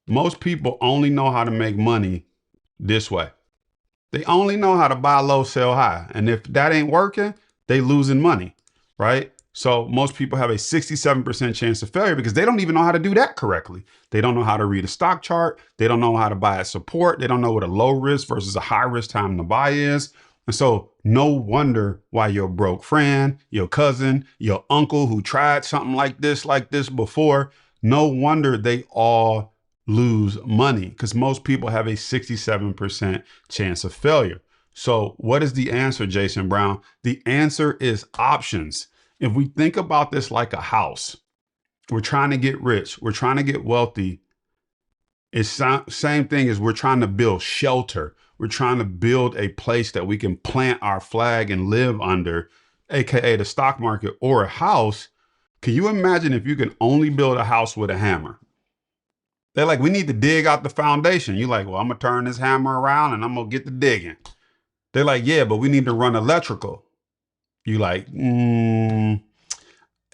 Most people only know how to make money this way. They only know how to buy low, sell high. And if that ain't working, they losing money, right? So most people have a 67% chance of failure because they don't even know how to do that correctly. They don't know how to read a stock chart. They don't know how to buy at support. They don't know what a low risk versus a high risk time to buy is. And so no wonder why your broke friend, your cousin, your uncle who tried something like this before, no wonder they all lose money, because most people have a 67% chance of failure. So what is the answer, Jason Brown? The answer is options. If we think about this like a house, we're trying to get rich, we're trying to get wealthy. It's same thing as we're trying to build shelter. We're trying to build a place that we can plant our flag and live under, AKA the stock market or a house. Can you imagine if you can only build a house with a hammer? They're like, we need to dig out the foundation. You're like, well, I'm going to turn this hammer around and I'm going to get the digging. They're like, yeah, but we need to run electrical. You like,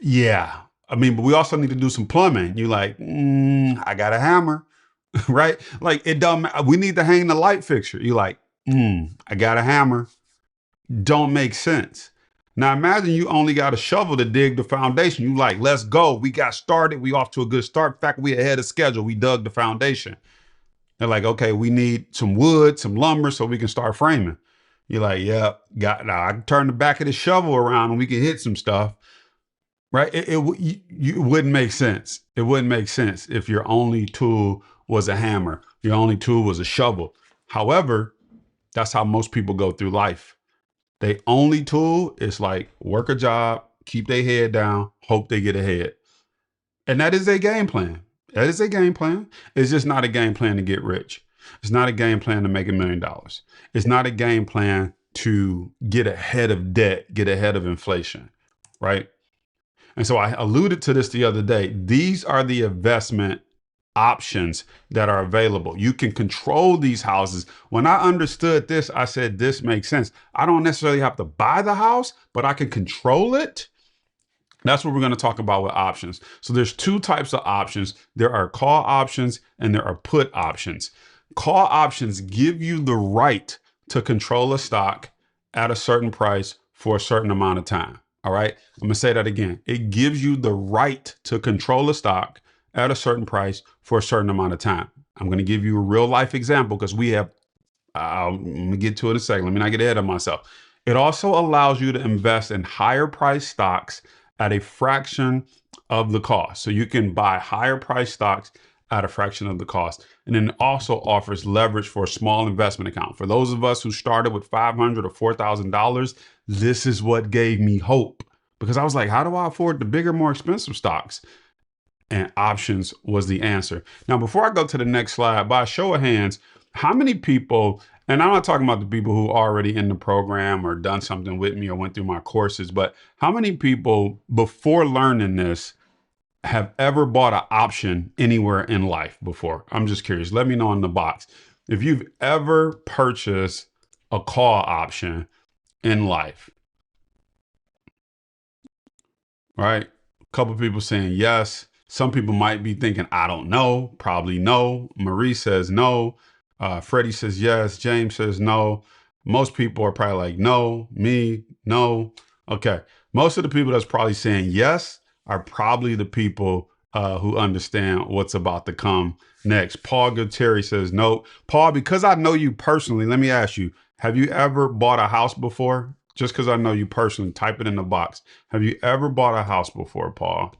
yeah. I mean, but we also need to do some plumbing. You like, I got a hammer, right? Like it don't. We need to hang the light fixture. You like, I got a hammer. Don't make sense. Now imagine you only got a shovel to dig the foundation. You like, let's go. We got started. We off to a good start. In fact, we ahead of schedule. We dug the foundation. They're like, okay, we need some wood, some lumber so we can start framing. You're like, yeah, I can turn the back of the shovel around and we can hit some stuff, right? It wouldn't make sense. It wouldn't make sense if your only tool was a hammer. Your only tool was a shovel. However, that's how most people go through life. Their only tool is like work a job, keep their head down, hope they get ahead. And that is a game plan. That is a game plan. It's just not a game plan to get rich. It's not a game plan to make $1 million. It's not a game plan to get ahead of debt, get ahead of inflation, right? And so I alluded to this the other day. These are the investment options that are available. You can control these houses. When I understood this, I said, this makes sense. I don't necessarily have to buy the house, but I can control it. That's what we're going to talk about with options. So there's 2 types of options. There are call options and there are put options. Call options give you the right to control a stock at a certain price for a certain amount of time. All right. I'm going to say that again. It gives you the right to control a stock at a certain price for a certain amount of time. I'm going to give you a real life example because we have, I'm going to get to it in a second. Let me not get ahead of myself. It also allows you to invest in higher price stocks at a fraction of the cost. So you can buy higher price stocks at a fraction of the cost. And then it also offers leverage for a small investment account. For those of us who started with $500 or $4,000, this is what gave me hope, because I was like, how do I afford the bigger, more expensive stocks? And options was the answer. Now, before I go to the next slide, by a show of hands, how many people, and I'm not talking about the people who are already in the program or done something with me or went through my courses, but how many people before learning this have ever bought an option anywhere in life before? I'm just curious. Let me know in the box. If you've ever purchased a call option in life, right? A couple people saying yes. Some people might be thinking, I don't know, probably no. Marie says no. Freddie says yes. James says no. Most people are probably like, no, me, no. Okay. Most of the people that's probably saying yes are probably the people who understand what's about to come next. Paul Gutierrez says no. Paul, because I know you personally, let me ask you, have you ever bought a house before? Just because I know you personally, type it in the box. Have you ever bought a house before, Paul?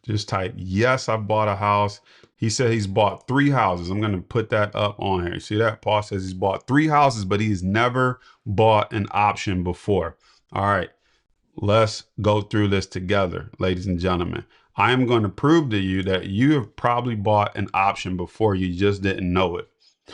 Just type, yes, I bought a house. He said he's bought 3 houses. I'm going to put that up on here. See that? Paul says he's bought 3 houses, but he's never bought an option before. All right. Let's go through this together, ladies and gentlemen. I am going to prove to you that you have probably bought an option before. You just didn't know it.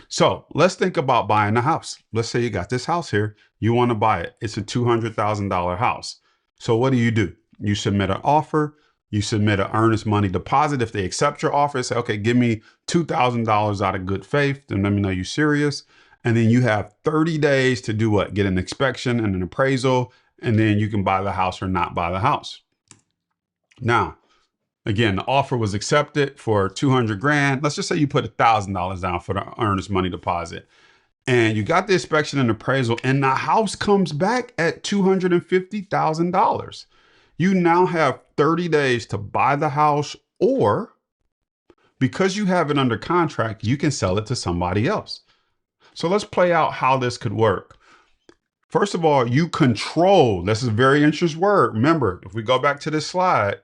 So let's think about buying a house. Let's say you got this house here. You want to buy it. It's a $200,000 house. So what do? You submit an offer. You submit an earnest money deposit. If they accept your offer, say, okay, give me $2,000 out of good faith. Then let me know you're serious. And then you have 30 days to do what? Get an inspection and an appraisal. And then you can buy the house or not buy the house. Now, again, the offer was accepted for 200 grand. Let's just say you put $1,000 down for the earnest money deposit. And you got the inspection and appraisal, and the house comes back at $250,000. You now have 30 days to buy the house, or because you have it under contract, you can sell it to somebody else. So let's play out how this could work. First of all, you control. This is a very interesting word. Remember, if we go back to this slide,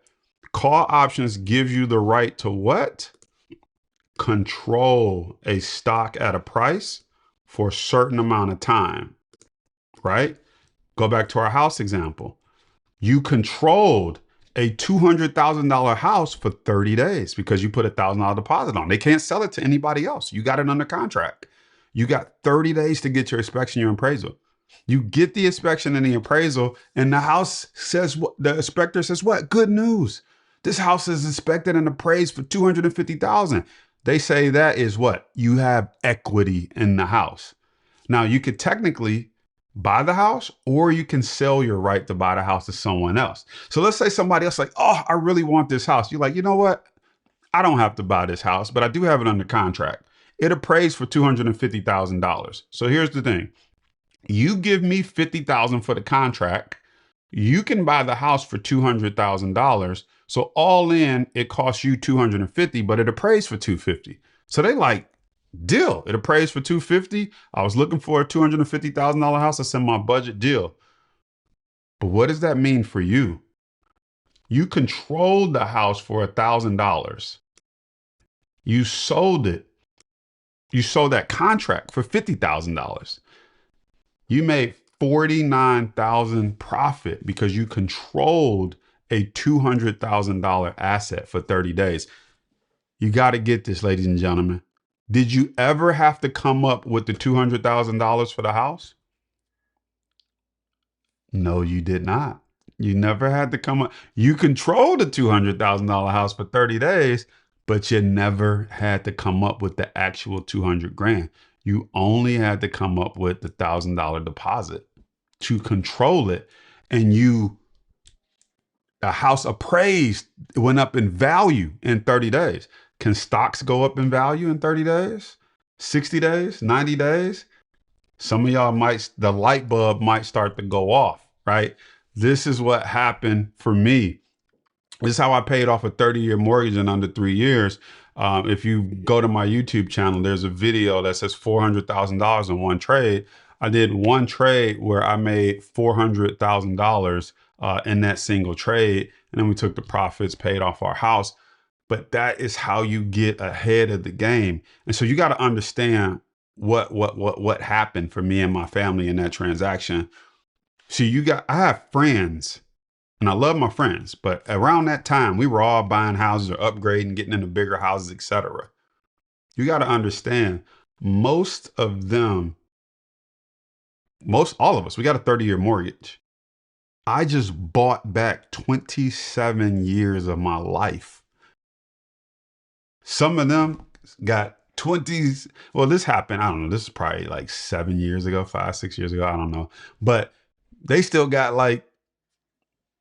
call options gives you the right to what? Control a stock at a price for a certain amount of time, right? Go back to our house example. You controlled a $200,000 house for 30 days because you put $1,000 deposit on. They can't sell it to anybody else. You got it under contract. You got 30 days to get your inspection, your appraisal. You get the inspection and the appraisal, and the house says what? The inspector says what? Good news. This house is inspected and appraised for $250,000. They say that is what? You have equity in the house. Now you could technically buy the house, or you can sell your right to buy the house to someone else. So let's say somebody else like, oh, I really want this house. You're like, you know what? I don't have to buy this house, but I do have it under contract. It appraised for $250,000. So here's the thing. You give me $50,000 for the contract. You can buy the house for $200,000. So all in, it costs you $250,000, but it appraised for $250,000. So they like, deal. It appraised for $250,000. I was looking for a $250,000 house. That's in my budget, deal. But what does that mean for you? You controlled the house for $1,000. You sold it. You sold that contract for $50,000. You made $49,000 profit because you controlled a $200,000 asset for 30 days. You got to get this, ladies and gentlemen. Did you ever have to come up with the $200,000 for the house? No, you did not. You never had to come up. You controlled a $200,000 house for 30 days, but you never had to come up with the actual 200 grand. You only had to come up with the $1,000 deposit to control it. And a house appraised, it went up in value in 30 days. Can stocks go up in value in 30 days, 60 days, 90 days? Some of y'all the light bulb might start to go off, right? This is what happened for me. This is how I paid off a 30-year mortgage in under 3 years. If you go to my YouTube channel, there's a video that says $400,000 in one trade. I did one trade where I made $400,000 in that single trade. And then we took the profits, paid off our house. But that is how you get ahead of the game. And so you got to understand what happened for me and my family in that transaction. See, I have friends, and I love my friends, but around that time, we were all buying houses or upgrading, getting into bigger houses, etc. You got to understand, all of us, we got a 30-year mortgage. I just bought back 27 years of my life. Some of them got 20s. Well, this happened, I don't know, this is probably like 7 years ago, 5, 6 years ago, I don't know. But they still got like,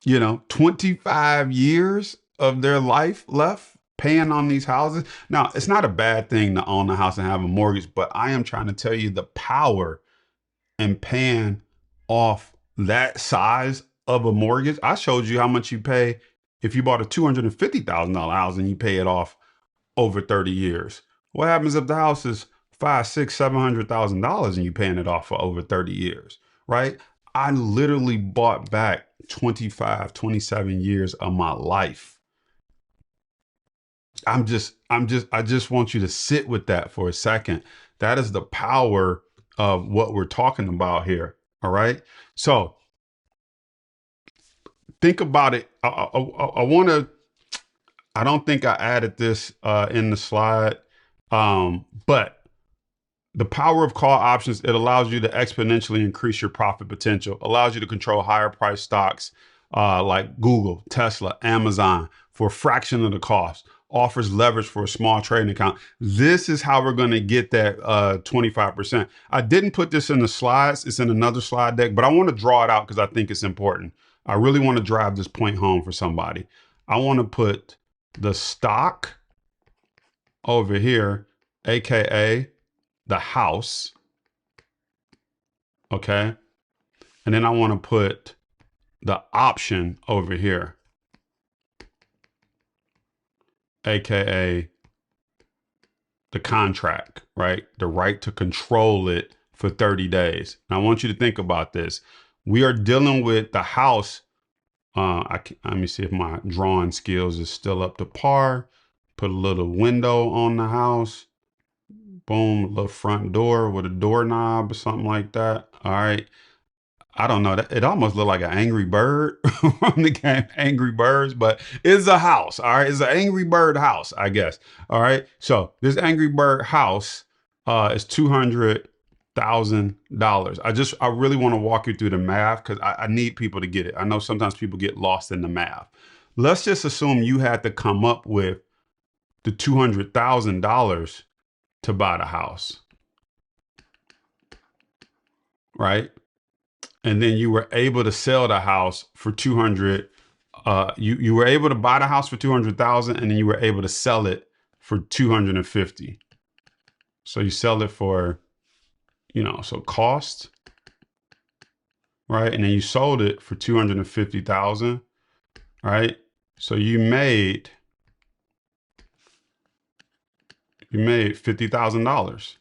25 years of their life left paying on these houses. Now, it's not a bad thing to own a house and have a mortgage, but I am trying to tell you the power in paying off that size of a mortgage. I showed you how much you pay if you bought a $250,000 house and you pay it off over 30 years. What happens if the house is $500,000, $600,000, $700,000 and you paying it off for over 30 years, right? I literally bought back 25, 27 years of my life. I just want you to sit with that for a second. That is the power of what we're talking about here. All right. So think about it. I don't think I added this in the slide, but the power of call options, it allows you to exponentially increase your profit potential, allows you to control higher price stocks like Google, Tesla, Amazon for a fraction of the cost, offers leverage for a small trading account. This is how we're going to get that 25%. I didn't put this in the slides. It's in another slide deck, but I want to draw it out because I think it's important. I really want to drive this point home for somebody. I want to put the stock over here, AKA the house. Okay. And then I want to put the option over here, AKA the contract, right? The right to control it for 30 days. Now, I want you to think about this. We are dealing with the house. Let me see if my drawing skills is still up to par. Put a little window on the house. Boom, a little front door with a doorknob or something like that. All right. I don't know. It almost looked like an Angry Bird from the game Angry Birds, but it's a house. All right. It's an Angry Bird house, I guess. All right. So this Angry Bird house is $200,000. I really want to walk you through the math because I need people to get it. I know sometimes people get lost in the math. Let's just assume you had to come up with the $200,000 to buy the house, right? And then you were able to sell the house for 200. You were able to buy the house for 200,000, and then you were able to sell it for 250. So you sell it for, so cost, right? And then you sold it for 250,000, right? So you made $50,000.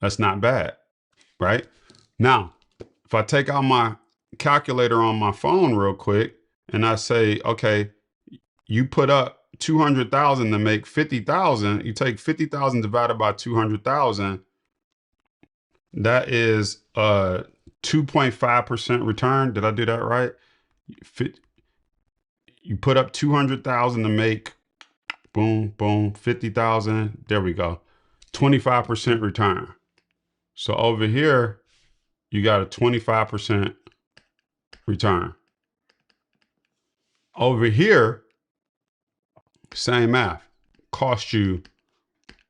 That's not bad, right? Now, if I take out my calculator on my phone real quick and I say, okay, you put up 200,000 to make 50,000, you take 50,000 divided by 200,000, that is a 2.5% return. Did I do that right? You put up 200,000 to make boom, boom, 50,000. There we go. 25% return. So over here, you got a 25% return. Over here, same math. Cost you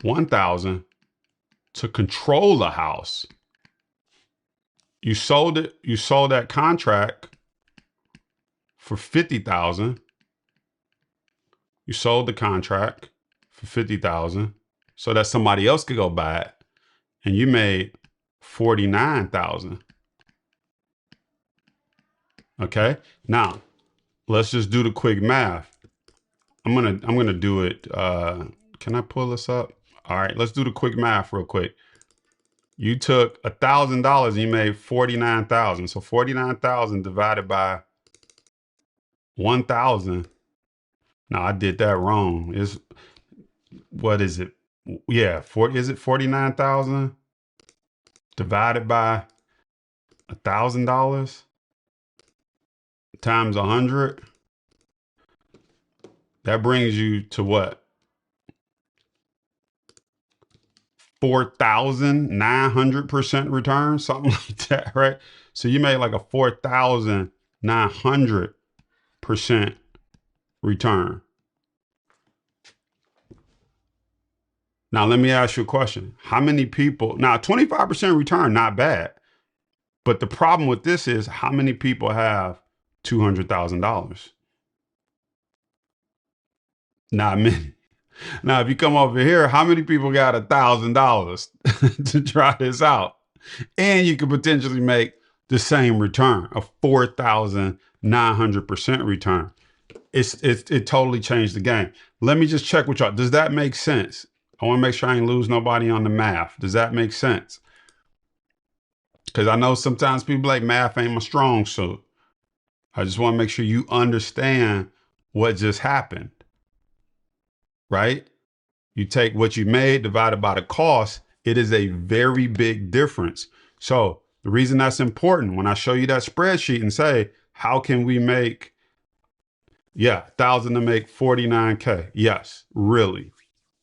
1,000 to control the house. You sold it. You sold that contract for 50,000. You sold the contract for 50,000 so that somebody else could go buy it, and you made 49,000. Okay. Now let's just do the quick math. I'm gonna do it. Can I pull this up? All right, let's do the quick math real quick. You took $1,000 and you made 49,000. So 49,000 divided by 1,000. No, I did that wrong. What is it? Yeah, is it 49,000 divided by $1,000 times 100? That brings you to what? 4,900% return, something like that, right? So you made like a 4,900% return. Now, let me ask you a question. How many people, now 25% return, not bad. But the problem with this is how many people have $200,000? Not many. Now, if you come over here, how many people got $1,000 to try this out? And you could potentially make the same return, a 4,900% return. It totally changed the game. Let me just check with y'all. Does that make sense? I want to make sure I ain't lose nobody on the math. Does that make sense? Because I know sometimes people like math ain't my strong suit. I just want to make sure you understand what just happened, right? You take what you made divided by the cost. It is a very big difference. So the reason that's important, when I show you that spreadsheet and say, how can we make, 1,000 to make 49K? Yes, really.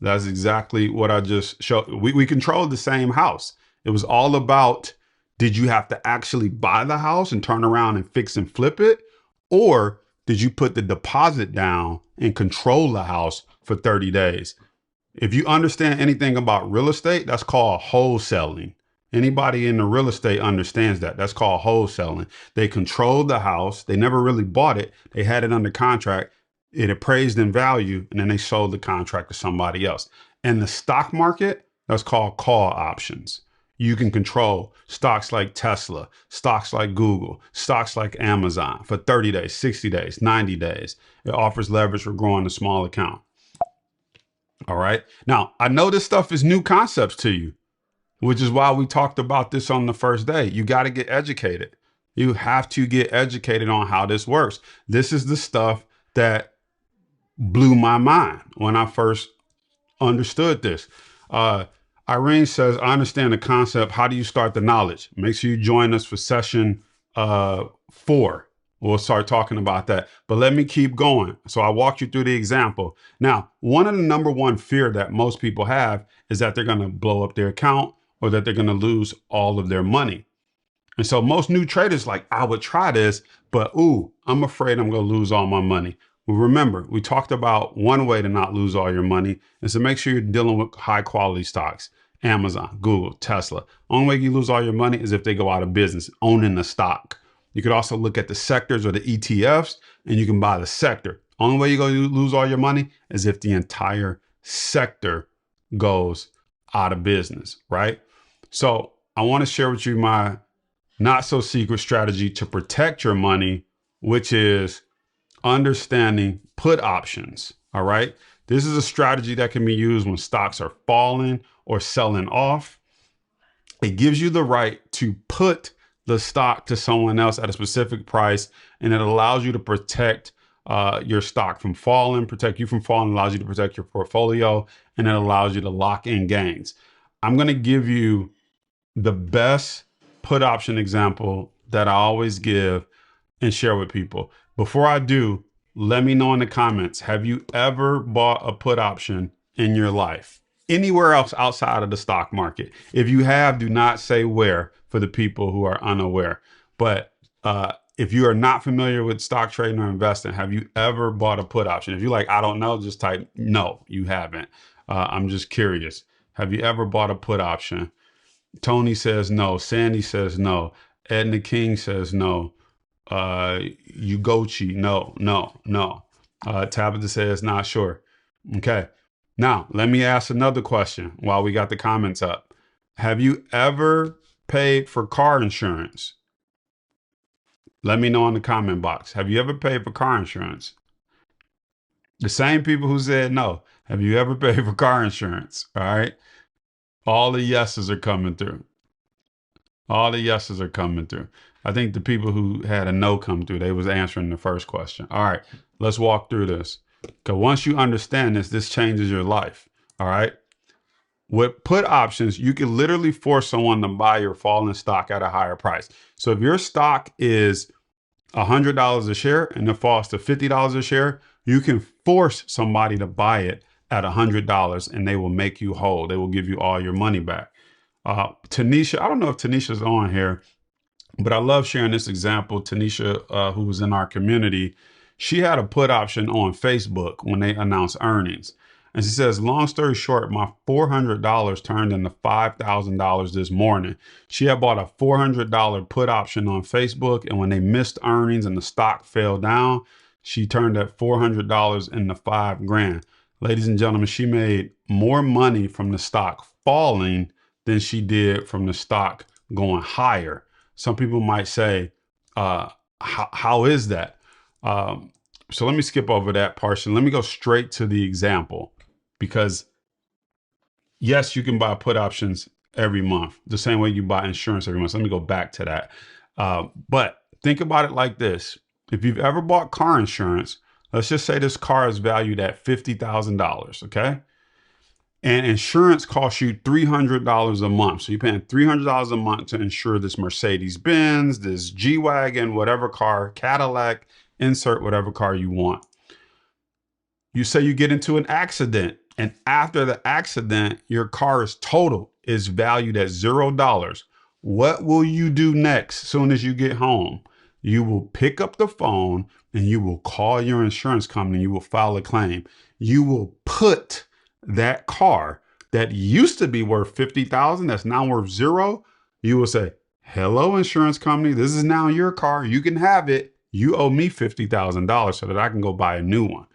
That's exactly what I just showed. We controlled the same house. It was all about, did you have to actually buy the house and turn around and fix and flip it? Or did you put the deposit down and control the house for 30 days? If you understand anything about real estate, that's called wholesaling. Anybody in the real estate understands that. That's called wholesaling. They controlled the house. They never really bought it. They had it under contract. It appraised in value, and then they sold the contract to somebody else. In the stock market, that's called call options. You can control stocks like Tesla, stocks like Google, stocks like Amazon for 30 days, 60 days, 90 days. It offers leverage for growing a small account. All right. Now, I know this stuff is new concepts to you, which is why we talked about this on the first day. You got to get educated. You have to get educated on how this works. This is the stuff that blew my mind when I first understood this. Irene says, I understand the concept. How do you start the knowledge? Make sure you join us for session 4. We'll start talking about that. But let me keep going. So I walked you through the example. Now, one of the number one fear that most people have is that they're going to blow up their account or that they're going to lose all of their money. And so most new traders like, I would try this, but I'm afraid I'm going to lose all my money. Well, remember, we talked about one way to not lose all your money is to make sure you're dealing with high quality stocks. Amazon, Google, Tesla. Only way you lose all your money is if they go out of business, owning the stock. You could also look at the sectors or the ETFs and you can buy the sector. Only way you're going to lose all your money is if the entire sector goes out of business, right? So I want to share with you my not so secret strategy to protect your money, which is understanding put options. All right. This is a strategy that can be used when stocks are falling or selling off. It gives you the right to put the stock to someone else at a specific price, and it allows you to protect your stock from falling, protect you from falling, allows you to protect your portfolio, and it allows you to lock in gains. I'm going to give you the best put option example that I always give and share with people. Before I do, let me know in the comments, have you ever bought a put option in your life? Anywhere else outside of the stock market? If you have, do not say where for the people who are unaware. But if you are not familiar with stock trading or investing, have you ever bought a put option? If you're like, I don't know, just type, no, you haven't. I'm just curious. Have you ever bought a put option? Tony says no. Sandy says no. Edna King says no. Ugochi, no. Tabitha says not sure. Okay. Now, let me ask another question while we got the comments up. Have you ever paid for car insurance? Let me know in the comment box. Have you ever paid for car insurance? The same people who said no. Have you ever paid for car insurance? All right. All the yeses are coming through. All the yeses are coming through. I think the people who had a no come through, they was answering the first question. All right, let's walk through this. Because once you understand this, this changes your life. All right. With put options, you can literally force someone to buy your falling stock at a higher price. So if your stock is $100 a share and it falls to $50 a share, you can force somebody to buy it at $100 and they will make you whole. They will give you all your money back. Tanisha, I don't know if Tanisha's on here, but I love sharing this example. Tanisha, who was in our community, she had a put option on Facebook when they announced earnings. And she says, long story short, my $400 turned into $5,000 this morning. She had bought a $400 put option on Facebook. And when they missed earnings and the stock fell down, she turned that $400 into $5,000. Ladies and gentlemen, she made more money from the stock falling than she did from the stock going higher. Some people might say, how is that? So let me skip over that portion. Let me go straight to the example, because yes, you can buy put options every month, the same way you buy insurance every month. So let me go back to that. But think about it like this. If you've ever bought car insurance, let's just say this car is valued at $50,000, okay? And insurance costs you $300 a month. So you're paying $300 a month to insure this Mercedes-Benz, this G-Wagon, whatever car, Cadillac, insert whatever car you want. You say you get into an accident, and after the accident, your car is totaled, is valued at $0. What will you do next as soon as you get home? You will pick up the phone and you will call your insurance company. You will file a claim. You will put that car that used to be worth $50,000, that's now worth $0. You will say, hello, insurance company. This is now your car. You can have it. You owe me $50,000 so that I can go buy a new one.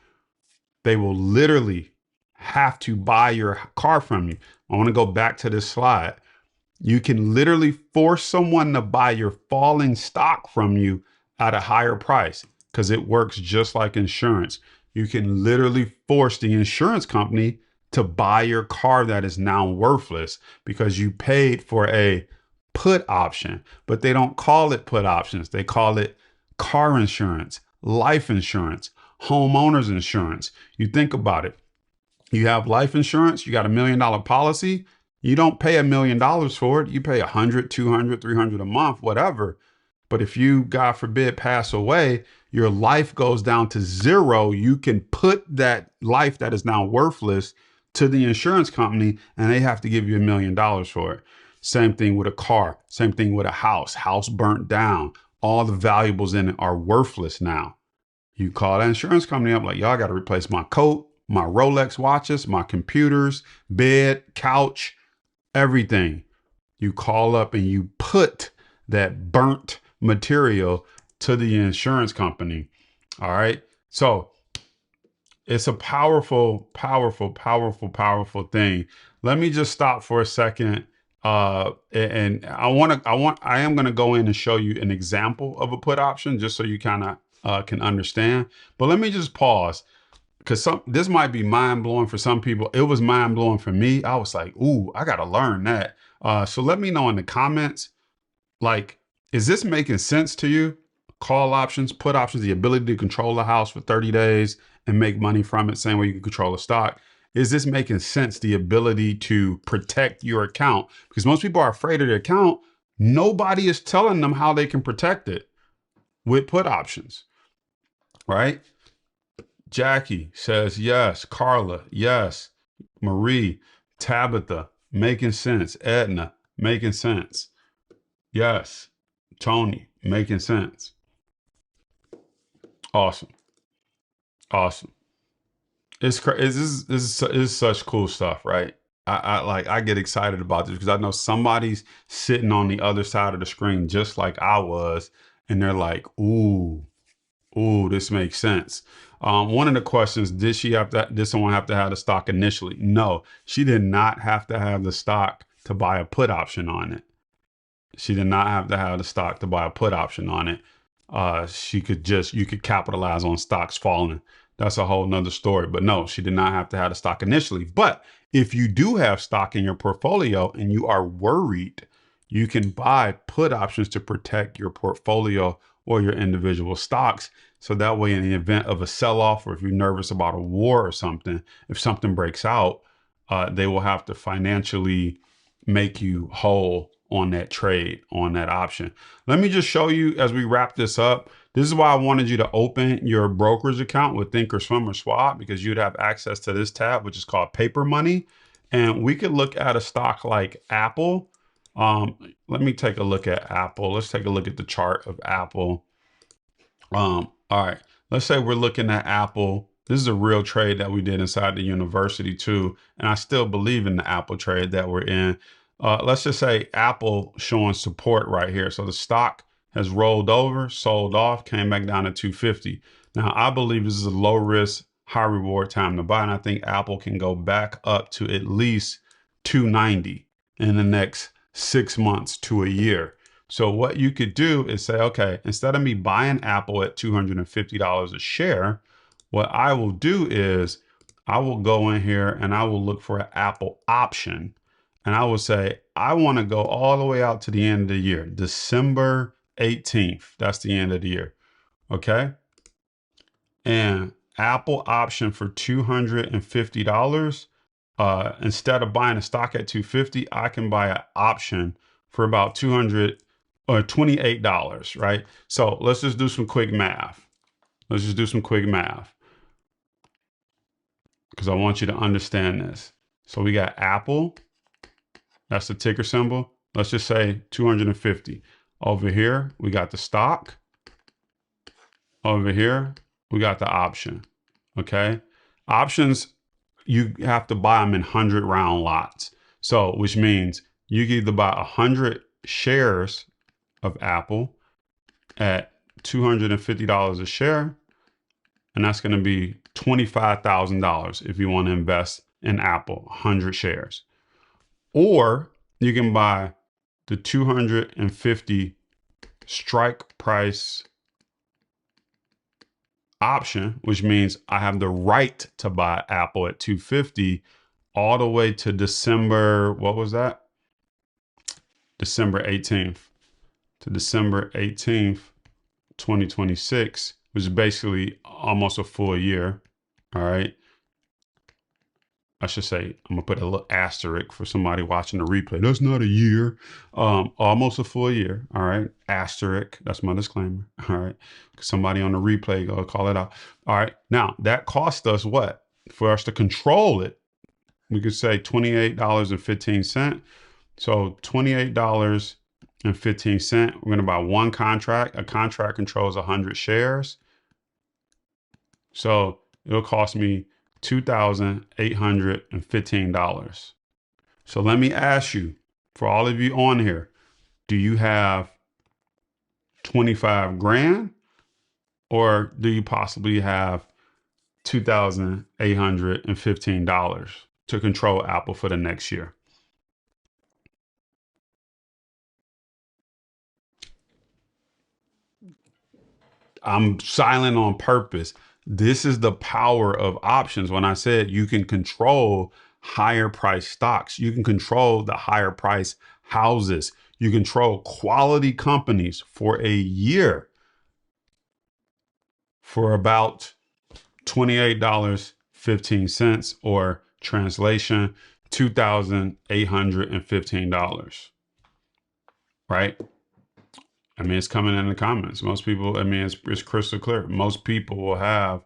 They will literally have to buy your car from you. I want to go back to this slide. You can literally force someone to buy your falling stock from you at a higher price, because it works just like insurance. You can literally force the insurance company to buy your car that is now worthless because you paid for a put option, but they don't call it put options. They call it car insurance, life insurance, homeowners insurance. You think about it. You have life insurance, you got $1 million policy. You don't pay $1 million for it. You pay 100, 200, 300 a month, whatever. But if you, God forbid, pass away, your life goes down to $0. You can put that life that is now worthless to the insurance company, and they have to give you $1 million for it. Same thing with a car. Same thing with a house burnt down. All the valuables in it are worthless now. You call that insurance company up like, y'all got to replace my coat, my Rolex watches, my computers, bed, couch, everything. You call up and you put that burnt material to the insurance company. All right. So it's a powerful, powerful, powerful, powerful thing. Let me just stop for a second. And I am going to go in and show you an example of a put option just so you kind of can understand. But let me just pause, because this might be mind blowing for some people. It was mind blowing for me. I was like, ooh, I got to learn that. So let me know in the comments, like, is this making sense to you? Call options, put options, the ability to control a house for 30 days and make money from it, same way you can control a stock. Is this making sense? The ability to protect your account, because most people are afraid of their account. Nobody is telling them how they can protect it with put options, right? Jackie says, yes. Carla, yes. Marie, Tabitha, making sense. Edna, making sense. Yes. Tony, making sense. Awesome. Awesome. It's crazy. This is such cool stuff, right? I get excited about this because I know somebody's sitting on the other side of the screen just like I was, and they're like, ooh, this makes sense. One of the questions, did someone have to have the stock initially? No, she did not have to have the stock to buy a put option on it. She did not have to have the stock to buy a put option on it. You could capitalize on stocks falling. That's a whole nother story. But no, she did not have to have the stock initially. But if you do have stock in your portfolio and you are worried, you can buy put options to protect your portfolio or your individual stocks. So that way, in the event of a sell-off, or if you're nervous about a war or something, if something breaks out, they will have to financially make you whole on that trade, on that option. Let me just show you as we wrap this up. This is why I wanted you to open your brokerage account with Thinkorswim or Swap, because you'd have access to this tab, which is called Paper Money. And we could look at a stock like Apple. Let me take a look at Apple. Let's take a look at the chart of Apple. All right, let's say we're looking at Apple. This is a real trade that we did inside the university too. And I still believe in the Apple trade that we're in. Let's just say Apple showing support right here. So the stock has rolled over, sold off, came back down to 250. Now, I believe this is a low risk, high reward time to buy. And I think Apple can go back up to at least 290 in the next 6 months to a year. So what you could do is say, okay, instead of me buying Apple at $250 a share, what I will do is I will go in here and I will look for an Apple option. And I will say, I want to go all the way out to the end of the year, December 18th. That's the end of the year. Okay. And Apple option for $250. Instead of buying a stock at $250, I can buy an option for about $200 or $28, right? So let's just do some quick math. Let's just do some quick math, because I want you to understand this. So we got Apple. That's the ticker symbol. Let's just say 250. Over here, we got the stock. Over here, we got the option. Okay. Options, you have to buy them in 100 round lots. So, which means you can either buy 100 shares of Apple at $250 a share. And that's going to be $25,000 if you want to invest in Apple, 100 shares. Or you can buy the 250 strike price option, which means I have the right to buy Apple at 250 all the way to December. What was that? December 18th to December 18th, 2026, which is basically almost a full year. All right. I should say, I'm gonna put a little asterisk for somebody watching the replay. That's not a year. Almost a full year. All right. Asterisk. That's my disclaimer. All right. Somebody on the replay go call it out. All right. Now that cost us what? For us to control it, we could say $28.15. So $28.15. We're gonna buy one contract. A contract controls 100 shares. So it'll cost me $2,815. So let me ask you, for all of you on here, do you have 25 grand, or do you possibly have $2,815 to control Apple for the next year? I'm silent on purpose. This is the power of options. When I said you can control higher price stocks, you can control the higher price houses, you control quality companies for a year for about $28.15, or translation, $2,815, right? I mean, it's coming in the comments. Most people, I mean, it's crystal clear. Most people will have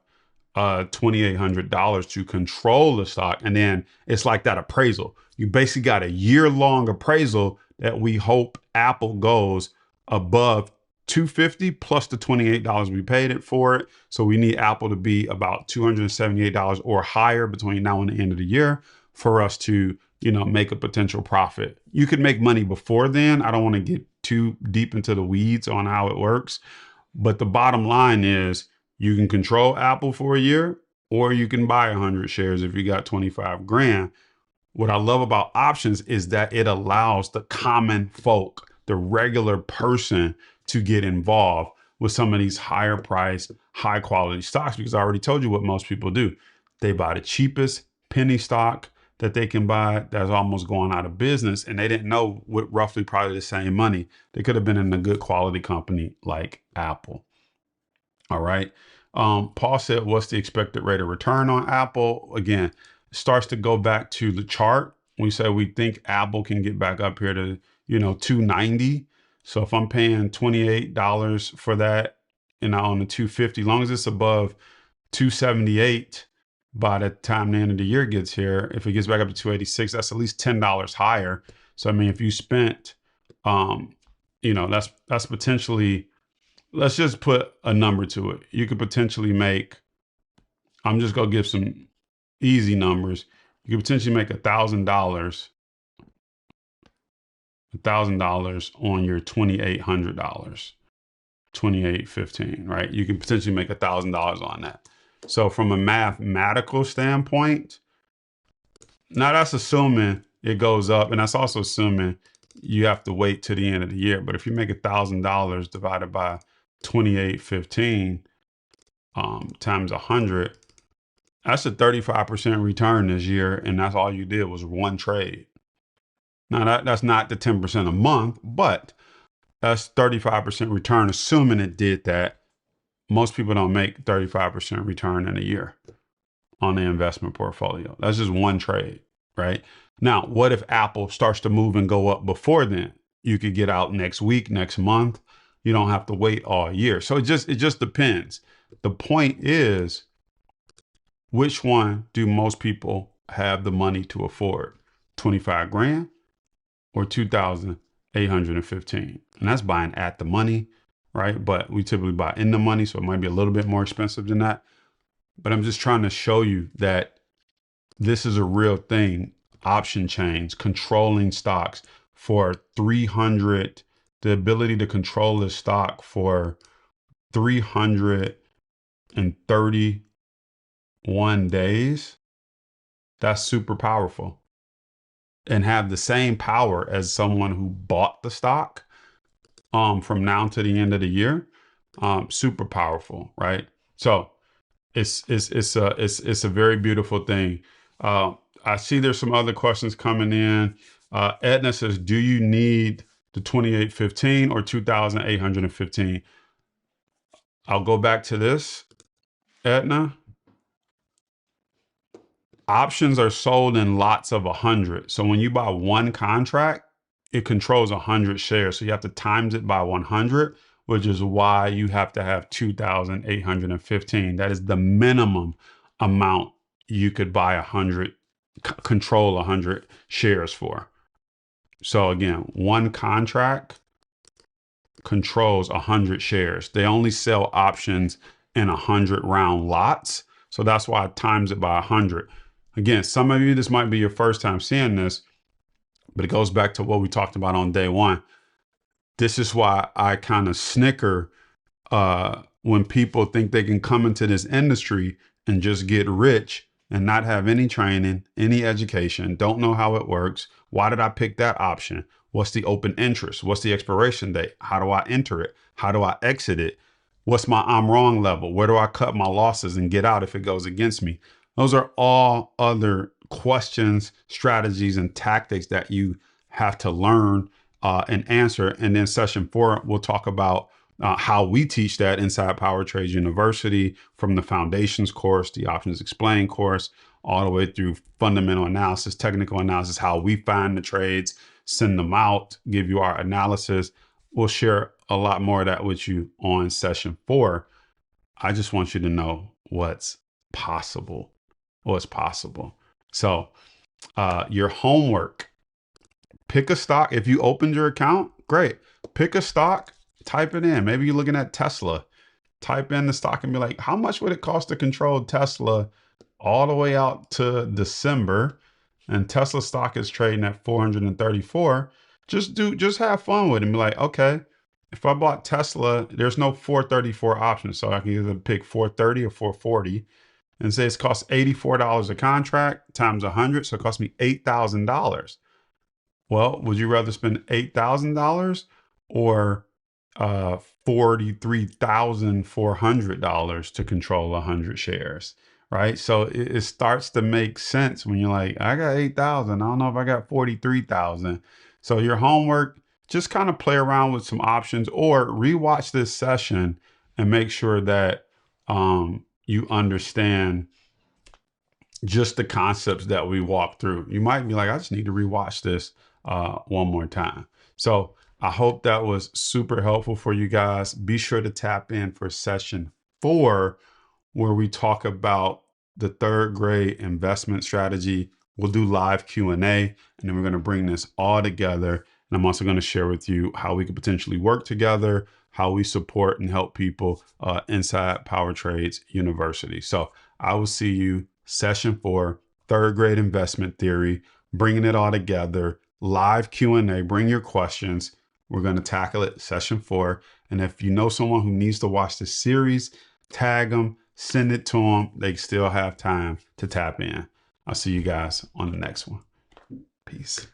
$2,800 to control the stock. And then it's like that appraisal. You basically got a year-long appraisal that we hope Apple goes above 250 plus the $28 we paid it for it. So we need Apple to be about $278 or higher between now and the end of the year for us to, make a potential profit. You could make money before then. I don't want to get too deep into the weeds on how it works, but the bottom line is you can control Apple for a year, or you can buy 100 shares if you got 25 grand. What I love about options is that it allows the common folk the regular person to get involved with some of these higher price, high quality stocks, because I already told you what most people do. They buy the cheapest penny stock that they can buy that's almost going out of business, and they didn't know with roughly probably the same money they could have been in a good quality company like Apple. All right. Paul said, what's the expected rate of return on Apple? Again, starts to go back to the chart. We say we think Apple can get back up here to, 290. So if I'm paying $28 for that, on the 250, as long as it's above 278 by the time the end of the year gets here, if it gets back up to 286, that's at least $10 higher. So, I mean, if you spent, that's potentially, let's just put a number to it. You could potentially make, I'm just going to give some easy numbers. You could potentially make $1,000 on your $2,800, 2,815, right? You can potentially make $1,000 on that. So from a mathematical standpoint, now that's assuming it goes up, and that's also assuming you have to wait to the end of the year. But if you make $1,000 divided by 2,815 times 100, that's a 35% return this year, and that's all you did was one trade. Now that's not the 10% a month, but that's 35% return, assuming it did that. Most people don't make 35% return in a year on the investment portfolio. That's just one trade, right? Now, what if Apple starts to move and go up before then? You could get out next week, next month. You don't have to wait all year. So it just depends. The point is, which one do most people have the money to afford? 25 grand or 2,815? And that's buying at the money, right? But we typically buy in the money, so it might be a little bit more expensive than that. But I'm just trying to show you that this is a real thing. Option chains, controlling stocks for 300, the ability to control the stock for 331 days, that's super powerful. And have the same power as someone who bought the stock from now to the end of the year. Super powerful, right? So it's a very beautiful thing. I see there's some other questions coming in. Edna says, do you need the 2815 or 2,815? I'll go back to this, Edna. Options are sold in lots of 100. So when you buy one contract, it controls 100 shares. So you have to times it by 100, which is why you have to have 2,815. That is the minimum amount you could buy 100, control 100 shares for. So again, one contract controls 100 shares. They only sell options in 100 round lots. So that's why I times it by 100. Again, some of you, this might be your first time seeing this, but it goes back to what we talked about on day one. This is why I kind of snicker when people think they can come into this industry and just get rich and not have any training, any education, don't know how it works. Why did I pick that option? What's the open interest? What's the expiration date? How do I enter it? How do I exit it? What's my I'm wrong level? Where do I cut my losses and get out if it goes against me? Those are all other questions, strategies, and tactics that you have to learn and answer. And then session 4, we'll talk about how we teach that inside Power Trades University, from the foundations course, the options explained course, all the way through fundamental analysis, technical analysis, how we find the trades, send them out, give you our analysis. We'll share a lot more of that with you on session 4. I just want you to know what's possible. What's possible. So your homework, pick a stock. If you opened your account, great. Pick a stock, type it in. Maybe you're looking at Tesla. Type in the stock and be like, how much would it cost to control Tesla all the way out to December? And Tesla stock is trading at 434. Just have fun with it and be like, okay, if I bought Tesla, there's no 434 option. So I can either pick 430 or 440 and say it's cost $84 a contract times 100. So it cost me $8,000. Well, would you rather spend $8,000 or $43,400 to control 100 shares? Right. So it starts to make sense when you're like, I got 8,000. I don't know if I got 43,000. So your homework, just kind of play around with some options or rewatch this session and make sure that you understand just the concepts that we walk through. You might be like, I just need to rewatch this one more time. So I hope that was super helpful for you guys. Be sure to tap in for session 4, where we talk about the 3rd grade investment strategy. We'll do live Q&A, and then we're going to bring this all together. And I'm also going to share with you how we could potentially work together, how we support and help people inside Power Trades University. So I will see you session 4, 3rd grade investment theory, bringing it all together, live Q&A, bring your questions. We're going to tackle it session 4. And if you know someone who needs to watch this series, tag them, send it to them. They still have time to tap in. I'll see you guys on the next one. Peace.